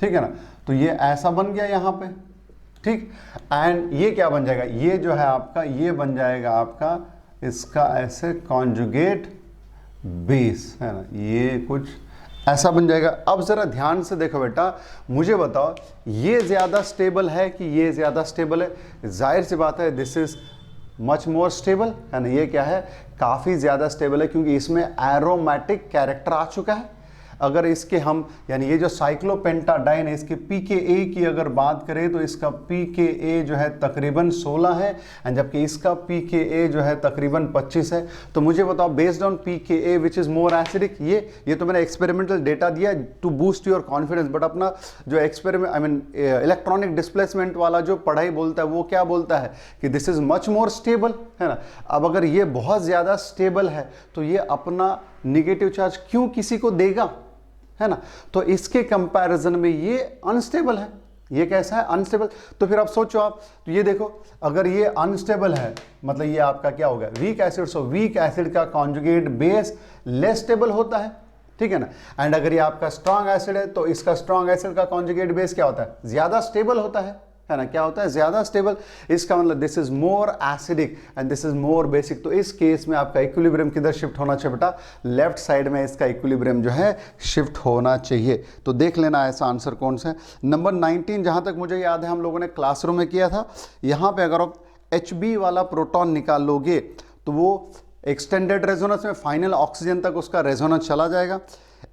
ठीक है ना, तो ये ऐसा बन गया यहां पे, ठीक। एंड ये क्या बन जाएगा, ये जो है आपका, ये बन जाएगा आपका इसका ऐसे कॉन्जुगेट बेस, है ना, ये कुछ ऐसा बन जाएगा। अब जरा ध्यान से देखो बेटा, मुझे बताओ ये ज्यादा स्टेबल है कि ये ज्यादा स्टेबल है। जाहिर सी बात है this is much more stable, है ना। ये क्या है, काफी ज्यादा स्टेबल है, क्योंकि इसमें एरोमेटिक कैरेक्टर आ चुका है। अगर इसके हम यानी ये जो साइक्लोपेंटाडाइन है, इसके pKa की अगर बात करें तो इसका pKa जो है तकरीबन 16 है, एंड जबकि इसका pKa जो है तकरीबन 25 है। तो मुझे बताओ based on pKa which is more acidic, ये तो मैंने एक्सपेरिमेंटल डेटा दिया to boost your confidence, but अपना जो experiment I mean electronic displacement वाला जो पढ़ाई बोलता है वो क्या बोलता है कि this is much more stable, है ना। अब अगर ये बहुत ज्यादा स्टेबल है तो ये अपना निगेटिव चार्ज क्यों किसी को देगा, है ना। तो इसके कंपैरिजन में ये अनस्टेबल है। ये कैसा है, अनस्टेबल। तो फिर आप सोचो, आप तो ये देखो, अगर ये अनस्टेबल है मतलब ये आपका क्या हो गया, weak acid. So weak acid का कॉन्जुगेट बेस लेस स्टेबल होता है, ठीक है ना। एंड अगर ये आपका स्ट्रॉन्ग एसिड है तो इसका स्ट्रॉन्ग एसिड का कॉन्जुगेट बेस क्या होता है, ज्यादा स्टेबल होता है ना। क्या होता है, ज्यादा स्टेबल। इसका मतलब this is more acidic and this is more basic. तो इस केस में आपका इक्विलिब्रियम किधर शिफ्ट होना चाहिए बेटा, लेफ्ट साइड में इसका इक्विलिब्रियम जो है शिफ्ट होना चाहिए। तो देख लेना ऐसा आंसर कौन सा है। नंबर 19 जहां तक मुझे याद है हम लोगों ने क्लासरूम में किया था। यहां पे अगर आप Hb वाला प्रोटॉन निकाल लोगे तो वो एक्सटेंडेड रेजोनेंस में फाइनल ऑक्सीजन तक उसका रेजोनेंस चला जाएगा।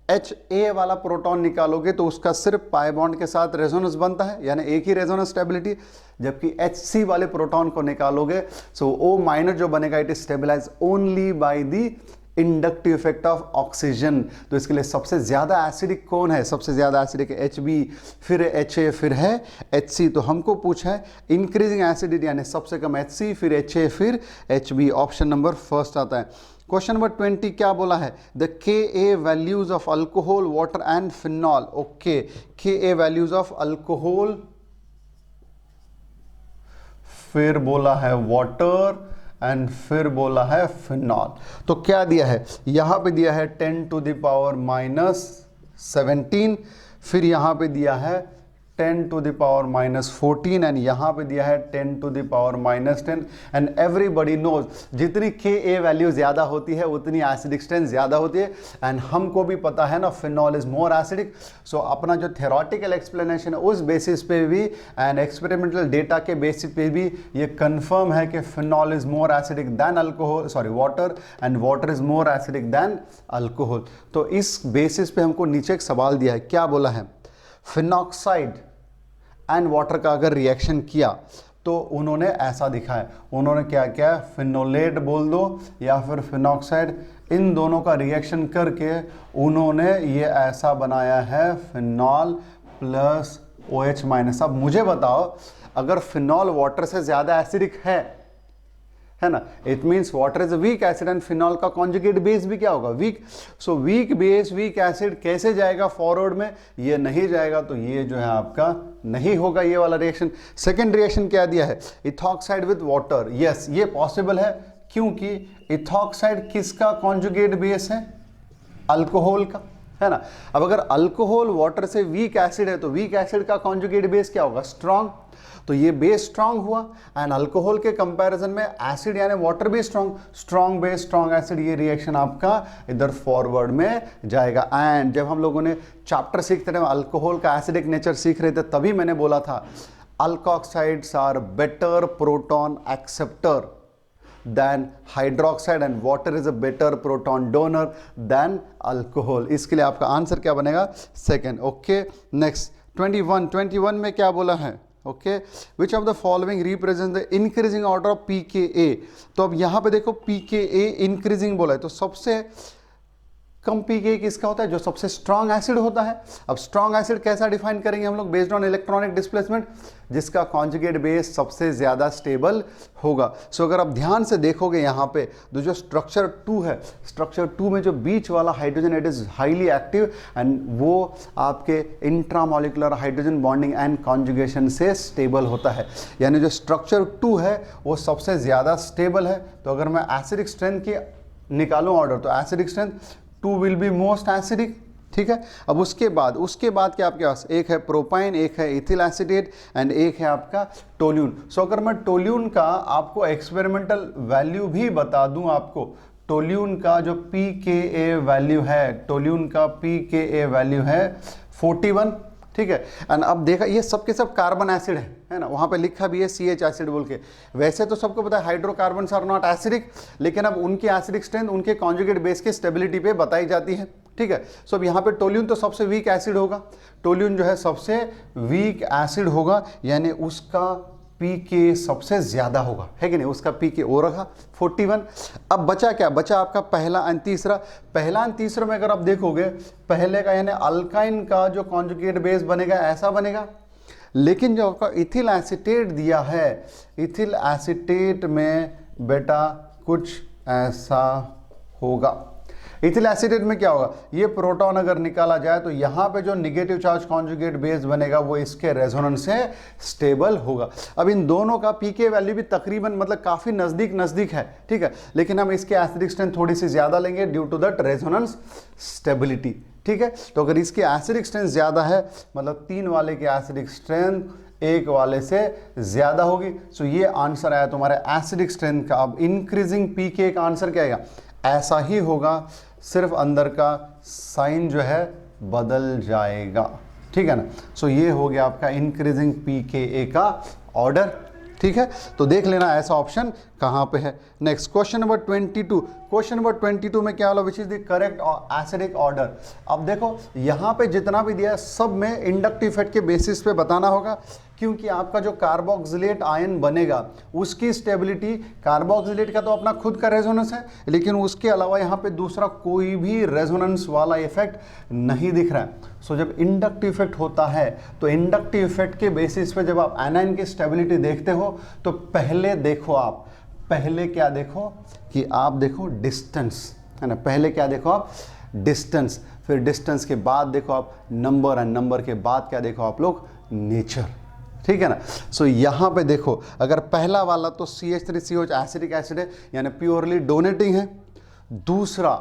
Ha वाला प्रोटॉन निकालोगे तो उसका सिर्फ पाई बॉन्ड के साथ रेजोनेंस बनता है, यानी एक ही रेजोनेंस स्टेबिलिटी। जबकि Hc वाले प्रोटॉन को निकालोगे सो O- जो बनेगा it is stabilize only by the inductive effect of oxygen. तो इसके लिए सबसे ज्यादा एसिडिक कौन है, सबसे ज्यादा एसिडिक है Hb, फिर Ha, फिर है Hc। तो हमको पूछा है इंक्रीजिंग एसिडिटी यानी सबसे कम Hc, फिर Ha, फिर Hb। ऑप्शन नंबर फर्स्ट आता है। क्वेश्चन नंबर 20 क्या बोला है, the Ka values of alcohol, water and phenol. Okay, Ka values of alcohol, फिर बोला है वाटर एंड फिर बोला है फिनॉल। तो क्या दिया है, यहां पे दिया है 10 टू द पावर -17, फिर यहां पे दिया है 10 टू द पावर -14 एंड यहां पे दिया है 10 to the power -10। And everybody knows जितनी Ka वैल्यू ज्यादा होती है उतनी एसिडिक स्ट्रेंथ ज्यादा होती है। एंड हमको भी पता है ना phenol is more acidic. So अपना जो थ्योरेटिकल एक्सप्लेनेशन है उस बेसिस पे भी एंड एक्सपेरिमेंटल डेटा के बेसिस पे भी ये कंफर्म है कि phenol is more acidic than alcohol, sorry water, and water is more acidic than alcohol. तो इस बेसिस पे हमको नीचे एक सवाल दिया है, क्या बोला है, फिनॉक्साइड एंड वाटर का अगर रिएक्शन किया तो उन्होंने ऐसा दिखाया। उन्होंने क्या किया, फिनोलेट बोल दो या फिर फिनॉक्साइड, इन दोनों का रिएक्शन करके उन्होंने ये ऐसा बनाया है फिनॉल प्लस OH-। अब मुझे बताओ अगर फिनॉल वाटर से ज्यादा एसिडिक है ना, it means water is a weak acid and phenol का कॉन्जुगेट बेस भी क्या होगा, weak. So weak base weak acid कैसे जाएगा फॉरवर्ड में, ये नहीं जाएगा। तो ये जो है आपका नहीं होगा ये वाला रिएक्शन। सेकेंड रिएक्शन क्या दिया है, इथॉक्साइड विद वाटर। यस, ये पॉसिबल है क्योंकि इथॉक्साइड किसका कॉन्जुगेट बेस है, अल्कोहल का, है ना। अब अगर अल्कोहल वाटर से वीक एसिड है तो वीक एसिड का कॉन्जुगेट बेस क्या होगा, स्ट्रॉन्ग। तो ये बेस स्ट्रॉन्ग हुआ एंड अल्कोहल के कंपैरिजन में एसिड यानी वाटर भी strong, strong base strong acid, ये रिएक्शन आपका इधर फॉरवर्ड में जाएगा। एंड जब हम लोगों ने चैप्टर सीखते थे अल्कोहल का एसिडिक नेचर सीख रहे थे तभी मैंने बोला था alkoxides are better proton acceptor than hydroxide and water is a better proton donor than alcohol। इसके लिए आपका आंसर क्या बनेगा, सेकेंड। ओके, नेक्स्ट 21 में क्या बोला है, okay, which of the following represent the increasing order of pKa। तो अब यहां पे देखो pKa इंक्रीजिंग बोला है, तो सबसे कम pKa किसका होता है? जो सबसे स्ट्रांग एसिड होता है। अब स्ट्रांग एसिड कैसा डिफाइन करेंगे हम लोग? बेस्ड ऑन इलेक्ट्रॉनिक डिस्प्लेसमेंट, जिसका कॉन्जुगेट बेस सबसे ज्यादा स्टेबल होगा। सो अगर आप ध्यान से देखोगे यहाँ पे तो जो स्ट्रक्चर 2 है, स्ट्रक्चर 2 में जो बीच वाला hydrogen it is highly active and वो आपके intramolecular hydrogen bonding and conjugation से स्टेबल होता है। यानी जो स्ट्रक्चर 2 है वो सबसे ज्यादा स्टेबल है। तो अगर मैं एसिडिक स्ट्रेंथ की निकालूं ऑर्डर, तो acidic strength 2 will be most acidic, ठीक है। अब उसके बाद क्या आपके पास? एक है प्रोपाइन, एक है इथिल एसिटेट एंड एक है आपका टोल्यून। सो अगर मैं टोल्यून का आपको एक्सपेरिमेंटल वैल्यू भी बता दूं, आपको टोल्यून का जो pKa वैल्यू है, टोल्यून का pKa वैल्यू है 41, ठीक है। एंड अब देखा ये सब के सब कार्बन एसिड है ना, वहाँ पे लिखा भी है CH एसिड बोल के। वैसे तो सबको पता है हाइड्रोकार्बन्स आर नॉट एसिडिक, लेकिन अब उनकी एसिडिक स्ट्रेंथ उनके कॉन्जुगेट बेस की स्टेबिलिटी पे बताई जाती है, ठीक है। सो अब यहाँ पे टोल्यून तो सबसे वीक एसिड होगा, टोल्यून जो है सबसे वीक एसिड होगा, यानी उसका pK सबसे ज्यादा होगा, है कि नहीं? उसका pK ओ रखा 41। अब बचा क्या? बचा आपका पहला एंड तीसरा। पहला एंड तीसरा में अगर आप देखोगे, पहले का यानी अल्काइन का जो कॉन्जुगेट बेस बनेगा ऐसा बनेगा, लेकिन जो आपका इथिल एसिटेट दिया है, इथिल एसिटेट में बेटा कुछ ऐसा होगा। इथिल एसिटेट में क्या होगा? ये प्रोटॉन अगर निकाला जाए तो यहाँ पे जो निगेटिव चार्ज कॉन्जुगेट बेस बनेगा वो इसके रेजोनेंस से स्टेबल होगा। अब इन दोनों का pK वैल्यू भी तकरीबन मतलब काफ़ी नज़दीक है, ठीक है, लेकिन हम इसके एसिडिक स्ट्रेंथ थोड़ी सी ज़्यादा लेंगे due to that resonance stability, ठीक है। तो अगर इसकी एसिडिक स्ट्रेंथ ज़्यादा है मतलब 3 वाले की एसिडिक स्ट्रेंथ 1 वाले से ज़्यादा होगी। सो ये आंसर आया तुम्हारे एसिडिक स्ट्रेंथ का। अब इंक्रीजिंग pK का आंसर क्या आएगा? ऐसा ही होगा, सिर्फ अंदर का साइन जो है बदल जाएगा, ठीक है ना। सो ये हो गया आपका इंक्रीजिंग pKa का ऑर्डर, ठीक है। तो देख लेना ऐसा ऑप्शन कहाँ पे है। Next question number 22। Question number 22 में क्या वाला? Which is the correct acidic order. अब देखो यहाँ पे जितना भी दिया है सब में इंडक्टिव इफेक्ट के बेसिस पे बताना होगा, क्योंकि आपका जो कार्बोक्सिलेट आयन बनेगा उसकी स्टेबिलिटी, कार्बोक्सिलेट का तो अपना खुद का रेजोनेंस है, लेकिन उसके अलावा यहाँ पे दूसरा कोई भी रेजोनेंस वाला इफेक्ट नहीं दिख रहा है। सो जब इंडक्टिव इफेक्ट होता है तो इंडक्टिव इफेक्ट के बेसिस पे जब आप एनायन की स्टेबिलिटी देखते हो तो पहले देखो आप, पहले क्या देखो कि आप देखो डिस्टेंस, है ना। पहले क्या देखो आप? डिस्टेंस। फिर डिस्टेंस के बाद देखो आप नंबर, एंड नंबर के बाद क्या देखो आप लोग? नेचर, ठीक है ना। सो यहाँ पे देखो अगर पहला वाला तो CH3COH एसिडिक एसिड है यानी प्योरली डोनेटिंग है। दूसरा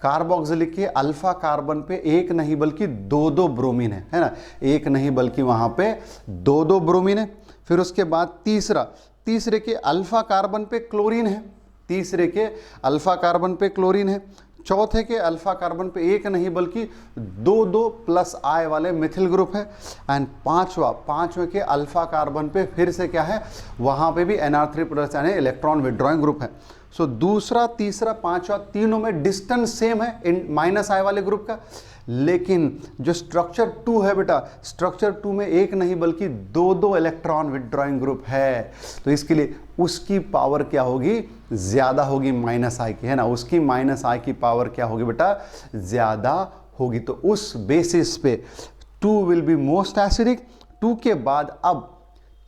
कार्बोक्सिलिक के अल्फा कार्बन पे एक नहीं बल्कि दो ब्रोमीन है ना, एक नहीं बल्कि वहाँ पे दो ब्रोमीन है। फिर उसके बाद तीसरे के अल्फा कार्बन पे क्लोरीन है, तीसरे के अल्फा कार्बन पे क्लोरीन है। चौथे के अल्फा कार्बन पे एक नहीं बल्कि दो प्लस I वाले मिथिल ग्रुप है। एंड पांचवें के अल्फा कार्बन पे फिर से क्या है? वहाँ पे भी NR3 प्लस यानी इलेक्ट्रॉन विड्रॉइंग ग्रुप है। सो दूसरा, तीसरा, पांचवा तीनों में डिस्टेंस सेम है इन माइनस I वाले ग्रुप का, लेकिन जो स्ट्रक्चर 2 है बेटा, स्ट्रक्चर 2 में एक नहीं बल्कि दो इलेक्ट्रॉन विड्रॉइंग ग्रुप है। तो इसके लिए उसकी पावर क्या होगी? ज़्यादा होगी माइनस I की, है ना। उसकी माइनस I की पावर क्या होगी बेटा? ज़्यादा होगी। तो उस बेसिस पे 2 विल बी मोस्ट एसिडिक। 2 के बाद अब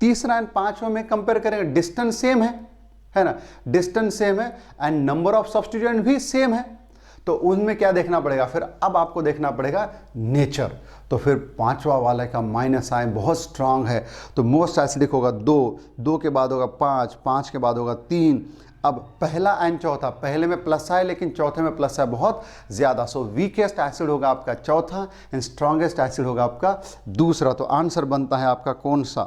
तीसरा एंड पांचवा में कंपेयर करेंगे, डिस्टेंस सेम है ना, डिस्टेंस सेम है एंड नंबर ऑफ सब्स्टिट्यूएंट भी सेम है। तो उनमें क्या देखना पड़ेगा फिर? अब आपको देखना पड़ेगा नेचर। तो फिर पांचवा वाले का माइनस I बहुत स्ट्रांग है तो मोस्ट एसिडिक होगा 2 के बाद होगा 5 के बाद होगा 3। अब पहला एंड चौथा, पहले में प्लस I लेकिन चौथे में प्लस I बहुत ज़्यादा। सो वीकेस्ट एसिड होगा आपका चौथा एंड स्ट्रांगेस्ट एसिड होगा आपका दूसरा। तो आंसर बनता है आपका कौन सा?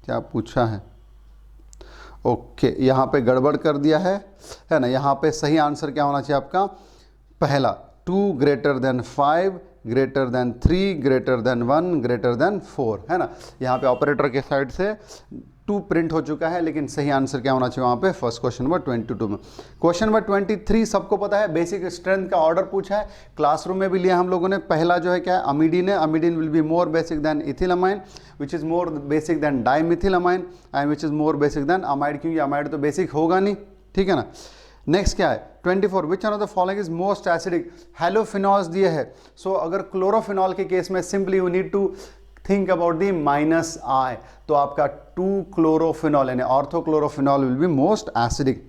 क्या पूछा है? ओके, यहाँ पे गड़बड़ कर दिया है ना। यहाँ पे सही आंसर क्या होना चाहिए आपका? पहला 2 greater than 5 greater than 3 greater than 1 greater than 4, है ना। यहाँ पे ऑपरेटर के साइड से 2 प्रिंट हो चुका है, लेकिन सही आंसर क्या होना चाहिए वहाँ पे? फर्स्ट क्वेश्चन नंबर 22 में। क्वेश्चन नंबर 23 सबको पता है, बेसिक स्ट्रेंथ का ऑर्डर पूछा है, क्लासरूम में भी लिया हम लोगों ने। पहला जो है क्या है? अमीडीन है। Amidine will be more basic than ethylamine which is more basic than dimethylamine and which is more basic than amide, क्योंकि अमाइड तो बेसिक होगा नहीं, ठीक है ना। नेक्स्ट क्या है 24, which one of the following is most acidic, halophenols दिए है। सो अगर क्लोरोफिनॉल के केस में simply you need to think about the minus I, तो आपका 2 क्लोरोफिनॉल यानी orthochlorophenol will be most acidic.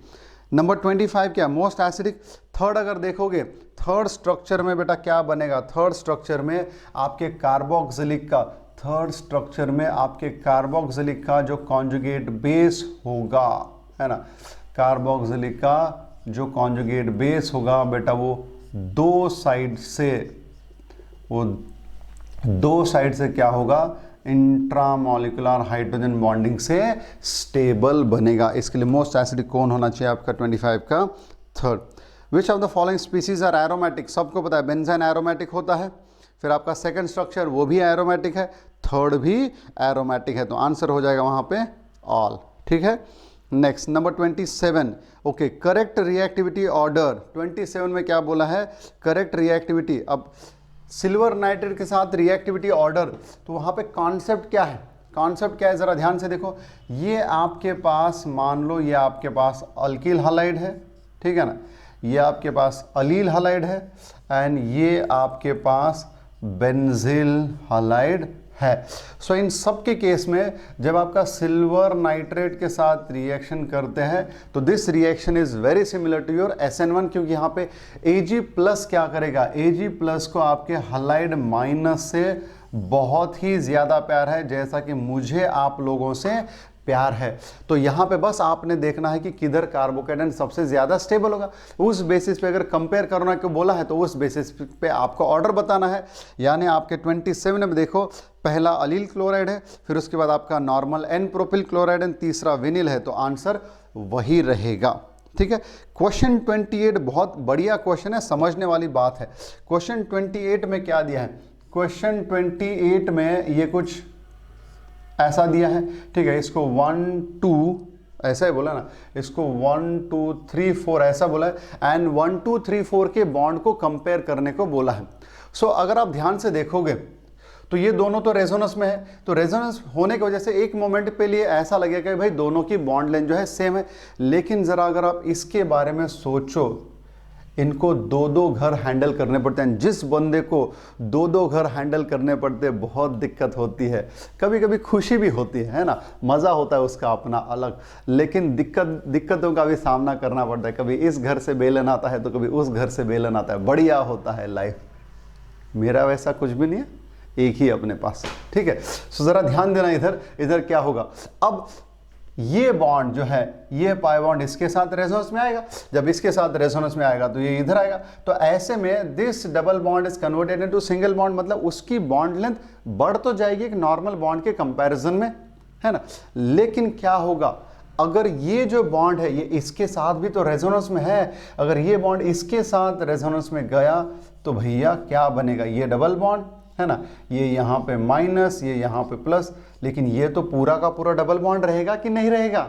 Number 25 क्या मोस्ट एसिडिक, थर्ड अगर देखोगे थर्ड स्ट्रक्चर में बेटा क्या बनेगा, थर्ड स्ट्रक्चर में आपके कार्बोक्सिलिक का, थर्ड स्ट्रक्चर में आपके कार्बोक्सिलिक का जो कॉन्जुगेट बेस होगा, है ना, कार्बोक्सिलिक का जो कॉन्जुगेट बेस होगा बेटा वो दो साइड से क्या होगा, इंट्रामोलिकुलर हाइड्रोजन बॉन्डिंग से स्टेबल बनेगा। इसके लिए मोस्ट एसिडिक कौन होना चाहिए आपका 25 का third. Which of the following species are aromatic, सबको पता है बेंजीन एरोमेटिक होता है, फिर आपका सेकंड स्ट्रक्चर वो भी एरोमेटिक है, थर्ड भी एरोमेटिक है, तो आंसर हो जाएगा वहां पे ऑल, ठीक है। Next number 27, okay, correct reactivity order, 27 में क्या बोला है, करेक्ट रिएक्टिविटी। अब सिल्वर नाइट्रेट के साथ रिएक्टिविटी ऑर्डर, तो वहाँ पे कॉन्सेप्ट क्या है, कॉन्सेप्ट क्या है ज़रा ध्यान से देखो। ये आपके पास मान लो ये आपके पास अल्किल हैलाइड है, ठीक है ना, ये आपके पास अलील हैलाइड है एंड ये आपके पास बेंजील हैलाइड है। सो इन सब के केस में जब आपका सिल्वर नाइट्रेट के साथ रिएक्शन करते हैं तो this reaction is very similar to your SN1, क्योंकि यहाँ पे Ag+ क्या करेगा, Ag+ को आपके हैलाइड माइनस से बहुत ही ज़्यादा प्यार है, जैसा कि मुझे आप लोगों से प्यार है। तो यहाँ पे बस आपने देखना है कि किधर कार्बोकेटन सबसे ज़्यादा स्टेबल होगा, उस बेसिस पे अगर कंपेयर करना को बोला है तो उस बेसिस पे आपको ऑर्डर बताना है। यानी आपके 27 में देखो पहला अलील क्लोराइड है, फिर उसके बाद आपका normal N propyl chloride and तीसरा विनिल है, तो आंसर वही रहेगा, ठीक है। क्वेश्चन 28 बहुत बढ़िया क्वेश्चन है, समझने वाली बात है। क्वेश्चन 28 में क्या दिया है, क्वेश्चन 28 में ये कुछ ऐसा दिया है, ठीक है, इसको 1 2 ऐसा ही बोला ना, इसको 1 2 3 4 ऐसा बोला है एंड 1 2 3 4 के बॉन्ड को कंपेयर करने को बोला है। सो अगर आप ध्यान से देखोगे तो ये दोनों तो रेजोनेंस में है, तो रेजोनेंस होने की वजह से एक मोमेंट पे लिए ऐसा लगेगा कि भाई दोनों की बॉन्ड लेंथ जो है सेम है, लेकिन ज़रा अगर आप इसके बारे में सोचो, इनको दो दो घर हैंडल करने पड़ते हैं, जिस बंदे को दो दो घर हैंडल करने पड़ते हैं बहुत दिक्कत होती है, कभी कभी खुशी भी होती है ना, मज़ा होता है उसका अपना अलग, लेकिन दिक्कतों का भी सामना करना पड़ता है, कभी इस घर से बेलन आता है तो कभी उस घर से बेलन आता है, बढ़िया होता है लाइफ। मेरा वैसा कुछ भी नहीं है, एक ही अपने पास, ठीक है। सो ज़रा ध्यान देना, इधर क्या होगा, अब ये बॉन्ड जो है, ये पाई बॉन्ड इसके साथ रेजोनेंस में आएगा, जब इसके साथ रेजोनेंस में आएगा तो ये इधर आएगा, तो ऐसे में this double bond is converted into single bond, मतलब उसकी बॉन्ड लेंथ बढ़ तो जाएगी एक नॉर्मल बॉन्ड के कंपैरिजन में, है ना। लेकिन क्या होगा, अगर ये जो बॉन्ड है ये इसके साथ भी तो रेजोनेंस में है, अगर ये बॉन्ड इसके साथ रेजोनेंस में गया तो भैया क्या बनेगा, ये डबल बॉन्ड है ना, ये यहाँ पे माइनस, ये यहाँ पे प्लस, लेकिन ये तो पूरा का पूरा डबल बॉन्ड रहेगा कि नहीं रहेगा।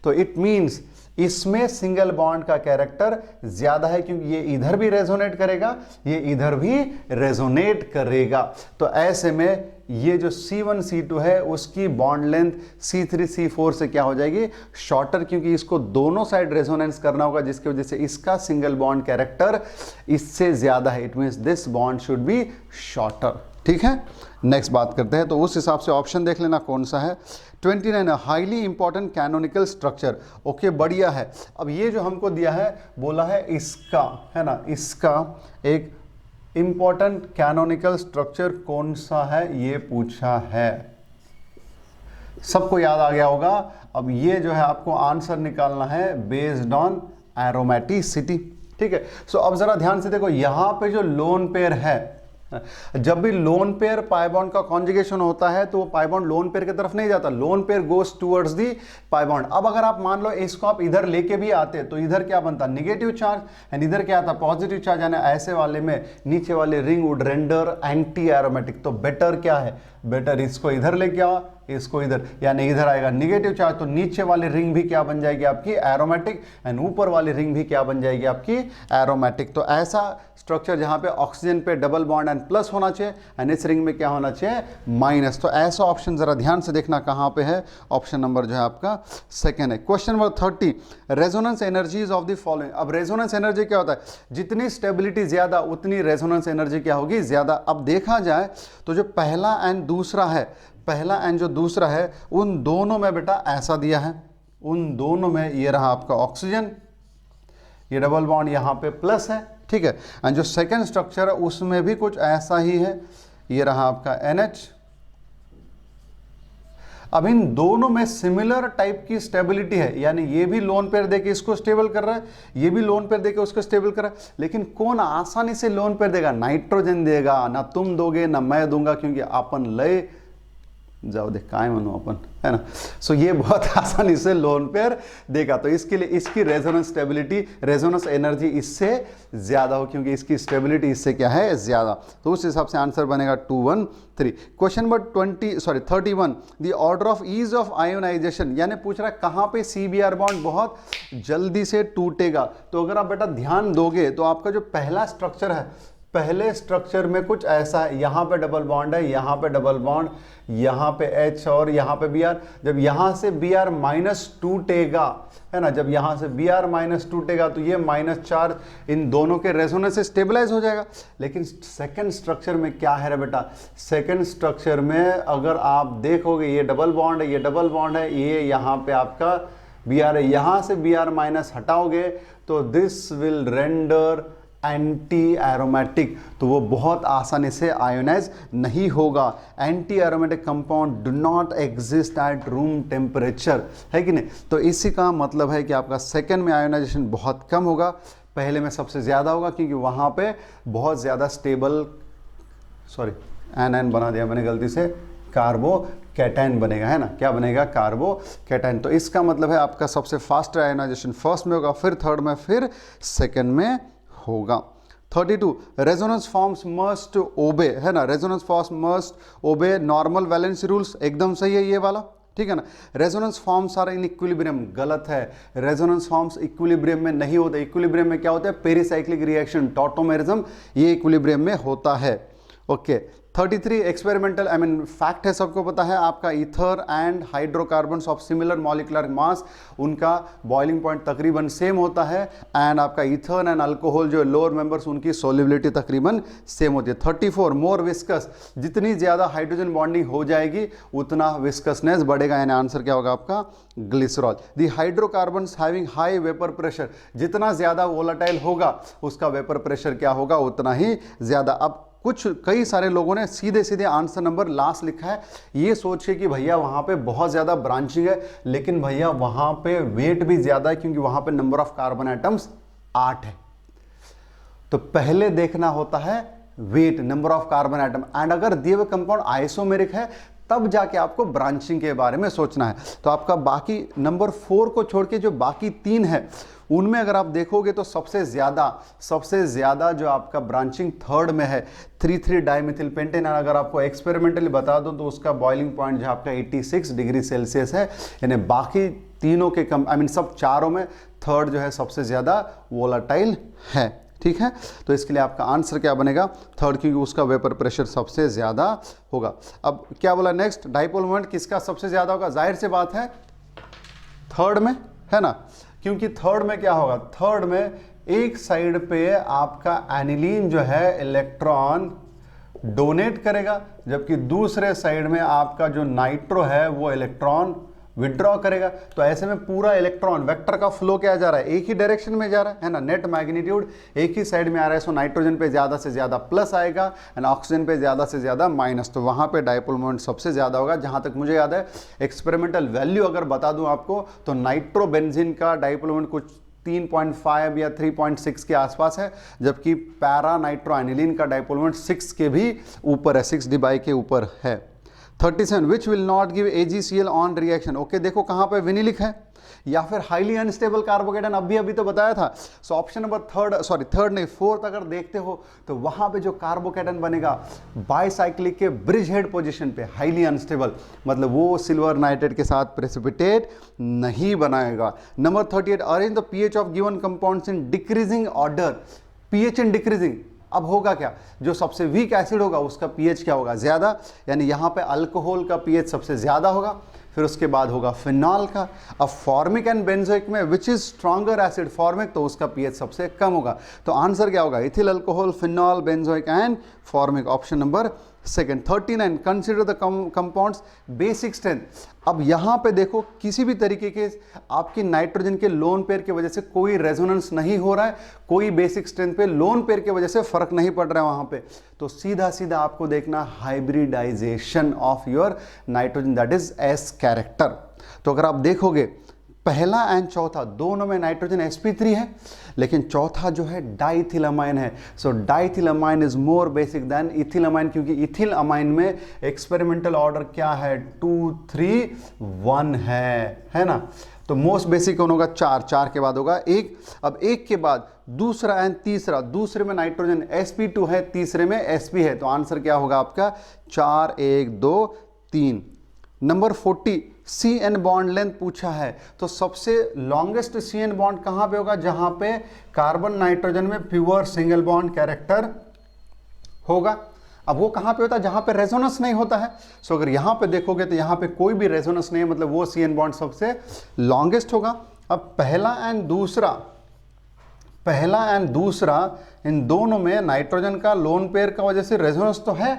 तो इट मीन्स इसमें सिंगल बॉन्ड का कैरेक्टर ज्यादा है, क्योंकि ये इधर भी रेजोनेट करेगा, ये इधर भी रेजोनेट करेगा। तो ऐसे में ये जो C1 C2 है उसकी बॉन्ड लेंथ C3 C4 से क्या हो जाएगी, शॉर्टर, क्योंकि इसको दोनों साइड रेजोनेंस करना होगा, जिसकी वजह से इसका सिंगल बॉन्ड कैरेक्टर इससे ज्यादा है, it means this bond should be shorter, ठीक है। नेक्स्ट बात करते हैं, तो उस हिसाब से ऑप्शन देख लेना कौन सा है। 29 highly important canonical structure, okay बढ़िया है। अब ये जो हमको दिया है, बोला है इसका, है ना, इसका एक इंपॉर्टेंट कैनोनिकल स्ट्रक्चर कौन सा है ये पूछा है, सबको याद आ गया होगा। अब ये जो है आपको आंसर निकालना है बेस्ड ऑन एरोमेटिसिटी, ठीक है। सो अब जरा ध्यान से देखो, यहां पे जो लोन पेयर है, जब भी लोन पेयर पाई बॉन्ड का कॉन्जुगेशन होता है तो वो पाई बॉन्ड लोन पेयर की तरफ नहीं जाता, lone pair goes towards the pi bond. अब अगर आप मान लो इसको आप इधर लेके भी आते तो इधर क्या बनता, नेगेटिव चार्ज, एंड इधर क्या आता, पॉजिटिव चार्ज, यानी ऐसे वाले में नीचे वाले ring would render anti aromatic. तो बेटर क्या है, बेटर इसको इधर लेके आओ, इसको इधर, यानी इधर आएगा निगेटिव चार्ज, तो नीचे वाली रिंग भी क्या बन जाएगी आपकी एरोमेटिक, एंड ऊपर वाली रिंग भी क्या बन जाएगी आपकी एरोमेटिक। तो ऐसा स्ट्रक्चर जहां पे ऑक्सीजन पे डबल बॉन्ड एंड प्लस होना चाहिए, एंड इस रिंग में क्या होना चाहिए माइनस। तो ऐसा ऑप्शन जरा ध्यान से देखना कहां पे है, ऑप्शन नंबर जो है आपका सेकंड है। Question number 30, resonance energies of the following. अब रेजोनेंस एनर्जी क्या होता है, जितनी स्टेबिलिटी ज्यादा उतनी रेजोनेंस एनर्जी क्या होगी ज्यादा। अब देखा जाए तो जो पहला एंड दूसरा है, पहला एंड जो दूसरा है, उन दोनों में बेटा ऐसा दिया है, उन दोनों में ये रहा आपका ऑक्सीजन, ये डबल बॉन्ड यहां पे प्लस है, ठीक है। एंड जो सेकंड स्ट्रक्चर है उसमें भी कुछ ऐसा ही है, ये रहा आपका NH। अब इन दोनों में सिमिलर टाइप की स्टेबिलिटी है, यानी ये भी लोन पेयर देके इसको स्टेबल कर रहा है, ये भी लोन पेयर देके उसको स्टेबल कर रहा है। लेकिन कौन आसानी से लोन पेयर देगा, नाइट्रोजन देगा, ना तुम दोगे ना मैं दूंगा, क्योंकि अपन लय जाओ देख काय मनो अपन, है ना। सो ये बहुत आसानी से लोन पेयर देगा, तो इसके लिए इसकी रेजोनेंस स्टेबिलिटी, रेजोनेंस एनर्जी इससे ज्यादा हो, क्योंकि इसकी स्टेबिलिटी इससे क्या है ज्यादा। तो उस हिसाब से आंसर बनेगा 213। Question number 31, the order of ease of ionization, यानी पूछ रहा है कहां पे CBr बॉन्ड बहुत जल्दी से टूटेगा। तो अगर आप बेटा ध्यान दोगे तो आपका जो पहला स्ट्रक्चर है, पहले स्ट्रक्चर में कुछ ऐसा है, यहां पे डबल बॉन्ड है, यहां पे डबल बॉन्ड, यहां पे H और यहां पे Br। जब यहां से Br माइनस टूटेगा, है ना, जब यहां से Br माइनस टूटेगा तो ये माइनस चार्ज इन दोनों के रेजोनेंस से स्टेबलाइज हो जाएगा। लेकिन सेकंड स्ट्रक्चर में क्या है रे बेटा, सेकंड स्ट्रक्चर में अगर आप देखोगे ये डबल बॉन्ड है, ये डबल बॉन्ड है, ये यहां पे आपका Br है, यहां से Br माइनस हटाओगे तो this will render anti aromatic, तो वो बहुत आसानी से आयोनाइज नहीं होगा। Anti aromatic compound do not exist at room temperature, है कि नहीं। तो इसी का मतलब है कि आपका सेकंड में आयोनाइजेशन बहुत कम होगा, पहले में सबसे ज़्यादा होगा, क्योंकि वहाँ पे बहुत ज़्यादा स्टेबल, सॉरी एन बना दिया मैंने गलती से, कार्बो कैटायन बनेगा, है ना, क्या बनेगा कार्बो कैटायन। तो इसका मतलब है आपका सबसे फास्ट आयोनाइजेशन फर्स्ट में होगा, फिर थर्ड में, फिर सेकंड में होगा। 32, रेजोनेंस फॉर्म्स मस्ट ओबे, है ना, resonance forms must obey normal valency rules, एकदम सही है ये वाला, ठीक है ना। Resonance forms are in equilibrium, गलत है, रेजोनेंस फॉर्म्स इक्विलिब्रियम में नहीं होते। इक्विलिब्रियम में क्या होता है, पेरिसाइक्लिक रिएक्शन, टॉटोमेरिज्म, ये इक्विलिब्रियम में होता है। ओके 33, एक्सपेरिमेंटल फैक्ट है, सबको पता है, आपका ether and hydrocarbons of similar molecular mass, उनका बॉइलिंग पॉइंट तकरीबन सेम होता है, एंड आपका ईथर एंड अल्कोहल जो लोअर मेंबर्स उनकी सोल्युबिलिटी तकरीबन सेम होती है। 34, मोर विस्कस, जितनी ज़्यादा हाइड्रोजन बॉन्डिंग हो जाएगी उतना विस्कसनेस बढ़ेगा, यानी आंसर क्या होगा आपका glycerol. The hydrocarbons having high vapour pressure, जितना ज़्यादा वोलेटाइल होगा उसका वेपर प्रेशर क्या होगा उतना ही ज़्यादा। अब कई सारे लोगों ने सीधे सीधे आंसर नंबर लास्ट लिखा है, ये सोच के कि भैया वहाँ पे बहुत ज़्यादा ब्रांचिंग है, लेकिन भैया वहाँ पे वेट भी ज़्यादा है, क्योंकि वहाँ पे नंबर ऑफ कार्बन एटम्स 8 है। तो पहले देखना होता है weight, number of carbon atom, and अगर दिए हुए कंपाउंड आइसोमेरिक है तब जाके आपको ब्रांचिंग के बारे में सोचना है। तो आपका बाकी नंबर 4 को छोड़ के जो बाकी 3 है उनमें अगर आप देखोगे तो सबसे ज़्यादा जो आपका ब्रांचिंग थर्ड में है, 3,3 डाइमिथिल पेंटेन। अगर आपको एक्सपेरिमेंटली बता दूं तो उसका बॉइलिंग पॉइंट जो आपका 86 डिग्री सेल्सियस है, यानी बाकी तीनों के सब चारों में थर्ड जो है सबसे ज़्यादा वोलाटाइल है, ठीक है। तो इसके लिए आपका आंसर क्या बनेगा थर्ड, क्योंकि उसका वेपर प्रेशर सबसे ज़्यादा होगा। अब क्या बोला नेक्स्ट, डाइपोल मोमेंट किसका सबसे ज़्यादा होगा, जाहिर सी बात है थर्ड में, है ना, क्योंकि थर्ड में क्या होगा, थर्ड में एक साइड पे आपका एनिलीन जो है इलेक्ट्रॉन डोनेट करेगा, जबकि दूसरे साइड में आपका जो नाइट्रो है वो इलेक्ट्रॉन विड्रॉ करेगा। तो ऐसे में पूरा इलेक्ट्रॉन वेक्टर का फ्लो क्या जा रहा है, एक ही डायरेक्शन में जा रहा है ना, नेट मैग्नीट्यूड एक ही साइड में आ रहा है। सो नाइट्रोजन पे ज़्यादा से ज़्यादा प्लस आएगा एंड ऑक्सीजन पे ज़्यादा से ज़्यादा माइनस, तो वहाँ पे डाइपोल मोमेंट सबसे ज़्यादा होगा। जहाँ तक मुझे याद है एक्सपेरिमेंटल वैल्यू अगर बता दूँ आपको तो नाइट्रोबेंजीन का डाइपोल मोमेंट कुछ 3.5 या 3.6 के आसपास है, जबकि पैरा नाइट्रो एनिलीन का डाइपोल मोमेंट 6 के भी ऊपर है, 6 डिबाई के ऊपर है। 37 which will not give AgCl on reaction. Okay, देखो कहां पे विनिलिक है या फिर हाईली अनस्टेबल कार्बोकेटन, अभी तो बताया था। सो ऑप्शन नंबर थर्ड नहीं, फोर्थ अगर देखते हो तो वहां पे जो कार्बोकेटन बनेगा बाइसाइक्लिक के ब्रिज हेड पोजीशन पे, हाईली अनस्टेबल, मतलब वो सिल्वर नाइट्रेट के साथ प्रेसिपिटेट नहीं बनाएगा। Number 38, arrange the pH of given compounds in decreasing order. PH in decreasing, अब होगा क्या, जो सबसे वीक एसिड होगा उसका पीएच क्या होगा, ज्यादा, यानी यहां पे अल्कोहल का पीएच सबसे ज्यादा होगा, फिर उसके बाद होगा फिनॉल का। अब फॉर्मिक एंड बेंजोइक में which is stronger acid, formic, तो उसका पीएच सबसे कम होगा। तो आंसर क्या होगा, ethyl alcohol, phenol, benzoic and formic, option number second. 39, consider the compounds basic strength. अब यहां पे देखो किसी भी तरीके के आपकी नाइट्रोजन के लोन पेयर की वजह से कोई रेजोनेंस नहीं हो रहा है, कोई बेसिक स्ट्रेंथ पे लोन पेयर की वजह से फर्क नहीं पड़ रहा है वहां पे, तो सीधा सीधा आपको देखना hybridization of your nitrogen, that is s character. तो अगर आप देखोगे पहला एंड चौथा दोनों में नाइट्रोजन sp3 है, लेकिन चौथा जो है डाइथिलामाइन है। सो डाइथिलामाइन इज मोर बेसिक देन इथिलामाइन, क्योंकि इथिल अमाइन में एक्सपेरिमेंटल ऑर्डर क्या है, 2 3 1 है ना। तो मोस्ट बेसिक कौन होगा, 4 के बाद होगा 1। अब 1 के बाद दूसरा एंड तीसरा, दूसरे में नाइट्रोजन sp2 है, तीसरे में sp है, तो आंसर क्या होगा आपका 4 1 2 3। नंबर 40, CN बॉन्ड लेंथ पूछा है, तो सबसे लॉन्गेस्ट CN बॉन्ड कहां पे होगा, जहां पे कार्बन नाइट्रोजन में प्योर सिंगल बॉन्ड कैरेक्टर होगा। अब वो कहां पे होता है, जहां पे रेजोनेंस नहीं होता है। सो अगर यहां पे देखोगे तो यहां पे कोई भी रेजोनेंस नहीं है, मतलब वो CN बॉन्ड सबसे लॉन्गेस्ट होगा। अब पहला एंड दूसरा इन दोनों में नाइट्रोजन का लोन पेयर का वजह से रेजोनेंस तो है,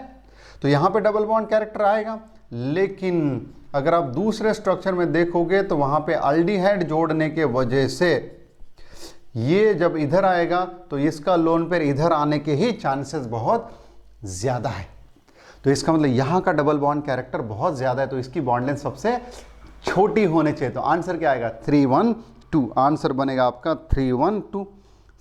तो यहां पे डबल बॉन्ड कैरेक्टर आएगा। लेकिन अगर आप दूसरे स्ट्रक्चर में देखोगे तो वहां पे अल्डिहाइड जोड़ने के वजह से ये जब इधर आएगा तो इसका लोन पेयर इधर आने के ही चांसेस बहुत ज्यादा है। तो इसका मतलब यहां का डबल बॉन्ड कैरेक्टर बहुत ज्यादा है, तो इसकी बॉन्ड लेंथ सबसे छोटी होनी चाहिए। तो आंसर क्या आएगा 3 1 2, आंसर बनेगा आपका 3 1 2।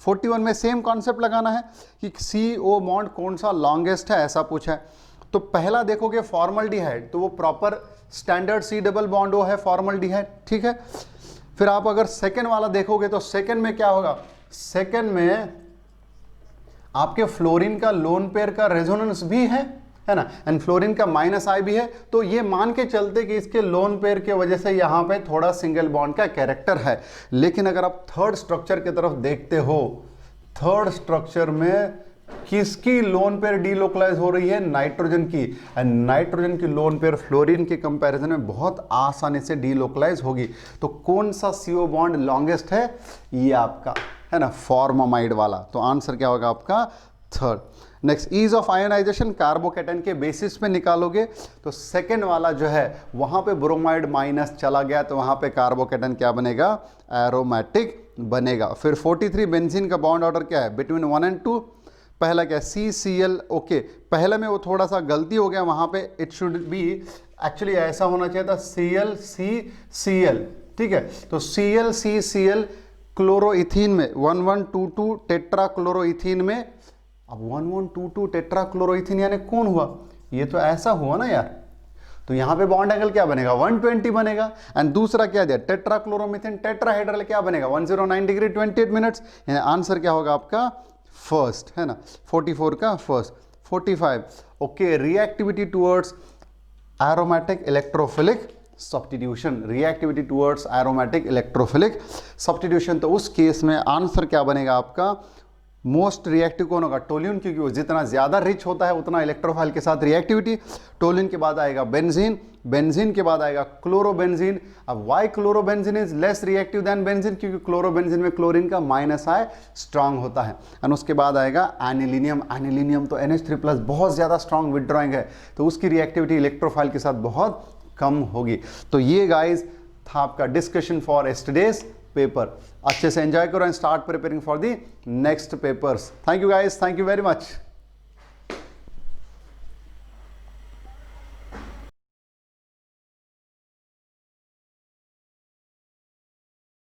41 में सेम कॉन्सेप्ट लगाना है कि CO बॉन्ड कौन सा लॉन्गेस्ट है, ऐसा पूछा है। तो पहला देखोगे फॉर्मल्डिहाइड, तो वो proper standard C double bond O है फॉर्मल्डिहाइड, ठीक है। फिर आप अगर सेकंड वाला देखोगे तो सेकंड में क्या होगा, सेकंड में आपके फ्लोरीन का लोन पेयर का रेजोनेंस भी है ना, एंड फ्लोरीन का -I भी है, तो ये मान के चलते कि इसके लोन पेयर की वजह से यहां पे थोड़ा सिंगल बॉन्ड का कैरेक्टर है। लेकिन अगर आप थर्ड स्ट्रक्चर की तरफ देखते हो, थर्ड स्ट्रक्चर में किसकी लोन पेयर डीलोकलाइज हो रही है, नाइट्रोजन की, एंड नाइट्रोजन की लोन पेयर फ्लोरीन के कंपैरिजन में बहुत आसानी से डीलोकलाइज होगी। तो कौन सा CO बॉन्ड लॉन्गेस्ट है, ये आपका है ना फॉर्मामाइड वाला, तो आंसर क्या होगा आपका third. Next, ease of ionization carbocation के बेसिस पे निकालोगे, तो सेकेंड वाला जो है वहां पे ब्रोमाइड माइनस चला गया, तो वहां पे कार्बोकेटन क्या बनेगा, एरोमेटिक बनेगा। फिर 43 बेंजीन का बॉन्ड ऑर्डर क्या है, बिटवीन 1 and 2, पहला क्या CCl, ओके, पहले में वो थोड़ा सा गलती हो गया, वहां पे इट शुड बी एक्चुअली ऐसा होना चाहिए था ClCCl, ठीक है। तो ClCCl क्लोरोइथीन में 1122 टेट्राक्लोरोइथीन में, अब 1122 टेट्राक्लोरोइथीन यानी कौन हुआ, ये तो ऐसा हुआ ना यार, तो यहां पे बॉन्ड एंगल क्या बनेगा 120 बनेगा। एंड दूसरा क्या दिया, टेट्राक्लोरोमीथेन टेट्राहेड्रल क्या बनेगा 109 डिग्री 28 मिनट्स, यानी आंसर क्या होगा आपका फर्स्ट, है ना, 44 का first. 45, okay, reactivity towards aromatic electrophilic substitution, reactivity towards aromatic electrophilic substitution, तो उस केस में आंसर क्या बनेगा आपका, मोस्ट रिएक्टिव कौन होगा, टोल्यून, क्योंकि वो जितना ज्यादा रिच होता है उतना इलेक्ट्रोफाइल के साथ रिएक्टिविटी। टोल्यून के बाद आएगा बेंजीन, बेंजीन के बाद आएगा क्लोरोबेंजीन। अब why chlorobenzene is less reactive than benzene, क्योंकि क्लोरोबेंजीन में क्लोरीन का -I स्ट्रांग होता है। एंड उसके बाद आएगा एनिलीनियम, एनिलीनियम तो NH3+ बहुत ज्यादा स्ट्रांग विदड्रॉइंग है, तो उसकी रिएक्टिविटी इलेक्ट्रोफाइल के साथ बहुत कम होगी। तो ये गाइज था आपका डिस्कशन फॉर यस्टरडेज पेपर। अच्छे से एंजॉय करो and start preparing for the next papers. Thank you guys, thank you very much.